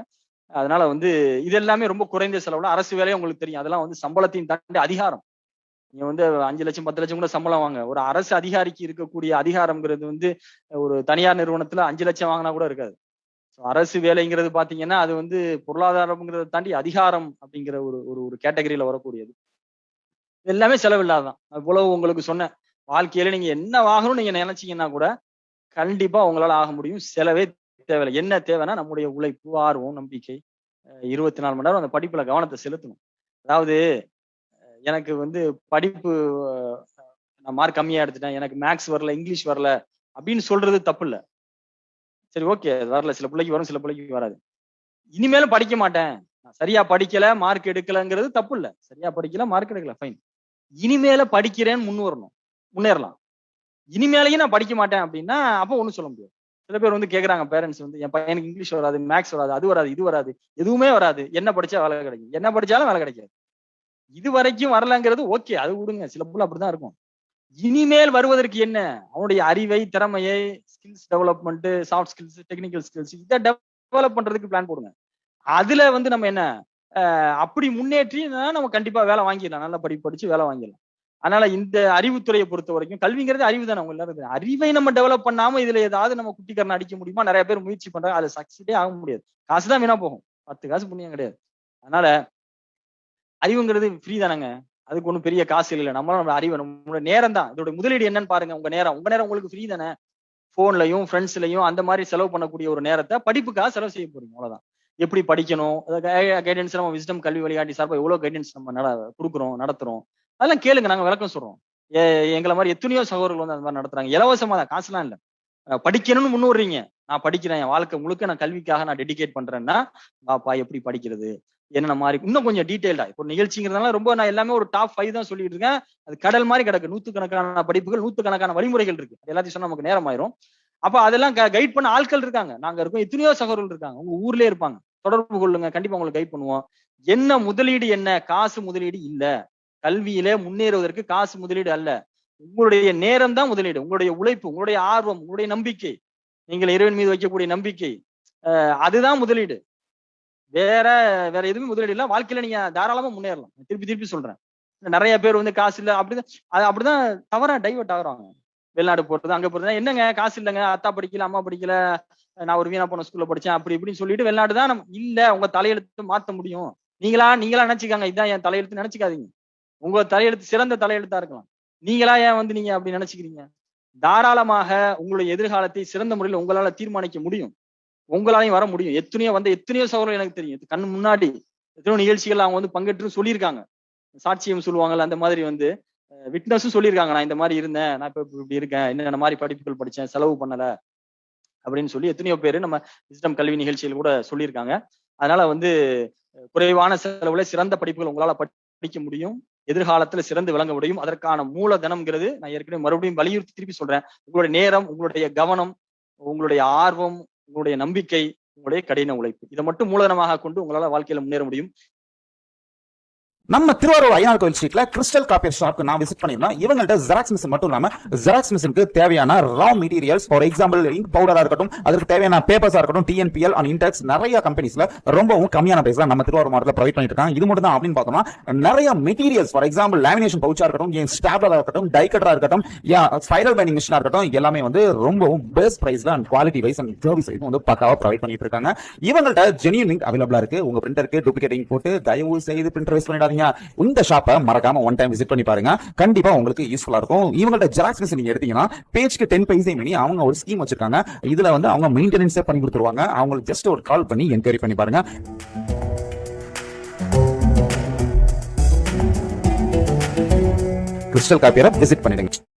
Speaker 1: அதனால வந்து இது எல்லாமே ரொம்ப குறைந்த செலவுல அரசு வேலையை உங்களுக்கு தெரியும். அதெல்லாம் வந்து சம்பளத்தையும் தாண்டி அதிகாரம். நீங்க வந்து 5 லட்சம் 10 லட்சம் கூட சம்பளம் வாங்க. ஒரு அரசு அதிகாரிக்கு இருக்கக்கூடிய அதிகாரம்ங்கிறது வந்து ஒரு தனியார் நிறுவனத்துல 5 லட்சம் வாங்கினா கூட இருக்காது. அரசு வேலைங்கிறது பாத்தீங்கன்னா அது வந்து பொருளாதாரம்ங்கிறத தாண்டி அதிகாரம் அப்படிங்கிற ஒரு ஒரு கேட்டகரியில வரக்கூடியது. எல்லாமே செலவில்லாதான். அவ்வளவு உங்களுக்கு சொன்னேன். வாழ்க்கையில நீங்க என்ன ஆகணும்னு நீங்க நினைச்சீங்கன்னா கூட கண்டிப்பா உங்களால ஆக முடியும். செலவே தேவையில்லை. என்ன தேவைன்னா நம்முடைய உழைப்பு, ஆர்வம், நம்பிக்கை. 24 மணி நேரம் அந்த படிப்புல கவனத்தை செலுத்தணும். அதாவது எனக்கு வந்து படிப்பு நான் மார்க் கம்மியா எடுத்துட்டேன். எனக்கு மேத்ஸ் வரல, இங்கிலீஷ் வரல அப்படின்னு சொல்றது தப்பு இல்ல. சரி ஓகே, அது வரல. சில பிள்ளைக்கு வரும், சில பிள்ளைக்கு வராது. இனிமேலும் படிக்க மாட்டேன். நான் சரியா படிக்கல, மார்க் எடுக்கலங்கிறது தப்பு இல்ல. சரியா படிக்கல, மார்க் எடுக்கல, ஃபைன். இனிமேல படிக்கிறேன்னு முன்னேறலாம். இனிமேலையும் நான் படிக்க மாட்டேன் அப்படின்னா அப்ப ஒண்ணும் சொல்ல முடியாது. சில பேர் வந்து கேக்குறாங்க பேரண்ட்ஸ் வந்து, என் பையனுக்கு இங்கிலீஷ் வராது, மேத்ஸ் வராது, அது வராது, இது வராது, எதுவுமே வராது. என்ன படிச்சா வேலை கிடைக்கும்? என்ன படிச்சாலும் வேலை கிடைக்காது. இது வரைக்கும் வரலங்கிறது ஓகே, அது விடுங்க. சில புள்ள அப்படிதான் இருக்கும். இனிமேல் வருவதற்கு என்ன? அவனுடைய அறிவை, திறமையை, skills development, soft skills, technical skills இதை டெவலப் பண்றதுக்கு பிளான் போடுங்க. அதுல வந்து நம்ம என்ன அப்படி முன்னேற்றி நம்ம கண்டிப்பா வேலை வாங்கிடலாம். நல்லா படிச்சு வேலை வாங்கிடலாம். அதனால இந்த அறிவுத்துறையை பொறுத்த வரைக்கும் கல்விங்கிறது அறிவு தானே. அவங்க எல்லாரும் அறிவை நம்ம டெவலப் பண்ணாம இதுல ஏதாவது நம்ம குட்டிக்கரணை அடிக்க முடியுமா? நிறைய பேர் முயற்சி பண்றாங்க. அது சக்சஸே ஆக முடியாது. காசுதான் வீணா போகும். 10 காசு புண்ணியம் கிடையாது. அதனால அறிவுங்கிறது ஃப்ரீ தானங்க. அதுக்கு ஒண்ணும் பெரிய காசு இல்லை. நம்ம அறிவு நம்மளோட நேரம் தான். இதோட முதலீடு என்னன்னு பாருங்க. உங்க நேரம் உங்களுக்கு ஃப்ரீ தானே. போன்லயும் ஃப்ரெண்ட்ஸ்லயும் அந்த மாதிரி செலவு பண்ணக்கூடிய ஒரு நேரத்தை படிப்புக்காக செலவு செய்ய போறீங்க. அவ்வளவுதான். எப்படி படிக்கணும், கைடன்ஸ் நம்ம விஸ்டம் கல்வி வழிகாட்டி சார்பா எவ்வளவு கைடன்ஸ் நம்ம கொடுக்குறோம், நடத்துறோம். அதெல்லாம் கேளுங்க, நாங்க விளக்கம் சொல்றோம். எங்களை மாதிரி எத்தனையோ சகோதரர்கள் வந்து அந்த மாதிரி நடத்துறாங்க. இலவசமா தான், காசுலாம் இல்ல. படிக்கணும்னு முன்னுறீங்க. நான் படிக்கிறேன், என் வாழ்க்கை முழுக்க நான் கல்விக்காக நான் டெடிகேட் பண்றேன்னா, பாப்பா எப்படி படிக்கிறது, என்னென்ன மாதிரி இன்னும் கொஞ்சம் டீடைல்டா. இப்போ நிகழ்ச்சிங்கிறதுனால ரொம்ப நான் எல்லாமே ஒரு டாப் 5 தான் சொல்லிட்டு இருக்கேன். அது கடல் மாதிரி கிடக்கு. நூத்துக்கணக்கான படிப்புகள், நூத்துக்கணக்கான வழிமுறைகள் இருக்கு. எல்லாத்தையும் சொன்னா நமக்கு நேரம் ஆயிரும். அப்ப அதெல்லாம் கைட் பண்ண ஆட்கள் இருக்காங்க. நாங்க இருக்கோம். எத்தனையோ சகோதரர்கள் இருக்காங்க. உங்க ஊர்லயே இருப்பாங்க. தொடர்பு கொள்ளுங்க. கண்டிப்பா உங்களுக்கு கைட் பண்ணுவோம். என்ன முதலீடு? என்ன காசு முதலீடு இல்ல. கல்வியிலே முன்னேறுவதற்கு காசு முதலீடு அல்ல. உங்களுடைய நேரம் தான் முதலீடு. உங்களுடைய உழைப்பு, உங்களுடைய ஆர்வம், உங்களுடைய நம்பிக்கை, நீங்கள் இறைவன் மீது வைக்கக்கூடிய நம்பிக்கை, அதுதான் முதலீடு. வேற எதுவுமே முதலீடு இல்ல. வாழ்க்கையில நீங்க தாராளமா முன்னேறலாம். திருப்பி சொல்றேன். நிறைய பேர் வந்து காசு இல்ல அப்படிதான் தவறா டைவர்ட் ஆகுறாங்க. வெளிநாடு போறது, அங்க போறது. என்னங்க காசு இல்லைங்க, அத்தா படிக்கல, அம்மா படிக்கல, நான் ஒரு வீணா போன ஸ்கூல்ல படிச்சேன் அப்படி இப்படின்னு சொல்லிட்டு வெளிநாடு தான் இல்ல உங்க தலையெழுத்து மாத்த முடியும். நீங்களா நினைச்சுக்காங்க, இதான் என் தலையெழுத்து நினைச்சுக்காதீங்க. உங்க தலையெழுத்து சிறந்த தலையெழுத்தா இருக்கலாம். நீங்களா ஏன் வந்து நீங்க அப்படி நினைச்சுக்கிறீங்க? தாராளமாக உங்களுடைய எதிர்காலத்தை சிறந்த முறையில் உங்களால தீர்மானிக்க முடியும். உங்களாலையும் வர முடியும். எத்தனையோ சகோதரர்கள் எனக்கு தெரியும். கண்ணு முன்னாடி எத்தனையோ நிகழ்ச்சிகள் அவங்க வந்து பங்கேற்று சொல்லியிருக்காங்க. சாட்சியம் சொல்லுவாங்கல்ல, அந்த மாதிரி வந்து விட்னஸும் சொல்லியிருக்காங்க. நான் இந்த மாதிரி இருந்தேன், நான் இப்ப இப்படி இருக்கேன், என்னென்ன மாதிரி படிப்புகள் படிச்சேன், செலவு பண்ணல அப்படின்னு சொல்லி எத்தனையோ பேரு நம்ம விஸ்டம் கல்வி நிகழ்ச்சிகள் கூட சொல்லியிருக்காங்க. அதனால வந்து குறைவான செலவுல சிறந்த படிப்புகள் உங்களால படிக்க முடியும். எதிர்காலத்துல சிறந்து விளங்க முடியும். அதற்கான மூலதனம்ங்கிறது நான் ஏற்கனவே மறுபடியும் வலியுறுத்தி திருப்பி சொல்றேன். உங்களுடைய நேரம், உங்களுடைய கவனம், உங்களுடைய ஆர்வம், உங்களுடைய நம்பிக்கை, உங்களுடைய கடின உழைப்பு. இதை மட்டும் மூலதனமாக கொண்டு உங்களால வாழ்க்கையில முன்னேற முடியும்.
Speaker 2: நம்ம திருவாரூர் ஐயனார் கோயில் ஸ்ட்ரீட்ல கிறிஸ்டல் காப்பி ஷாப்க்கு நான் விசிட் பண்ணிருந்தேன். இவங்கள்ட்ட ஜெராக்ஸ் மிஷின் மட்டும் இல்லாம ஜெராக்ஸ் மிஷினுக்கு தேவையான raw materials, for example ink பவுடரா இருக்கட்டும், அதுக்கு தேவையான பேப்பர்ஸா இருக்கட்டும், டிஎன்பிஎல் அண்ட் இன்டெக்ஸ் நிறைய கம்பெனிஸ்ல ரொம்பவும் கம்மியான பிரைஸ்ல நம்ம திருவாரூர் மாவட்டத்தில் ப்ரொவைட் பண்ணிட்டு இருக்காங்க. இது மட்டும் தான் அப்படின்னு பார்த்தோம்னா நிறைய மெட்டீரியல்ஸ், ஃபார் எக்ஸாம்பிள் லேமினேஷன் பவுச்சா இருக்கட்டும், ஸ்டாப்லரா இருக்கட்டும், டை கட்டரா இருக்கட்டும், ஸ்பைரல் பைண்டிங் மிஷினா இருக்கட்டும், எல்லாமே வந்து ரொம்பவும் பெஸ்ட் பிரைஸ்ல and quality wise and service wise வந்து பக்காவா ப்ரொவைட் பண்ணிட்டு இருக்காங்க. இவங்கள்ட்ட ஜெனியூன் இங்க் அவைலபிளா இருக்கு. உங்க பிரிண்டருக்கு டூப்ளிகேட் இங்க் போட்டு தயவு செய்து பிரிண்டர் வேஸ்ட் பண்ணிடாதீங்க. இந்த ஷாப்பை மறக்காம ஒன் டைம் விசிட் பண்ணி பாருங்க. கண்டிப்பா உங்களுக்கு யூஸ்ஃபுல்லா இருக்கும். இவங்கள்ட்ட ஜெராக்ஸ் மிஷின் நீங்க எடுத்தீங்கன்னா பேஜ்க்கு 10 பைசே மினி அவங்க ஒரு ஸ்கீம் வச்சிருக்காங்க. இதுல வந்து அவங்க மெயின்டெனன்ஸே பண்ணி கொடுத்துருவாங்க. அவங்களுக்கு ஜஸ்ட் ஒரு கால் பண்ணி என்கொயரி பண்ணி பாருங்க. கிறிஸ்டல் காப்பியரை விசிட் பண்ணிடுங்க.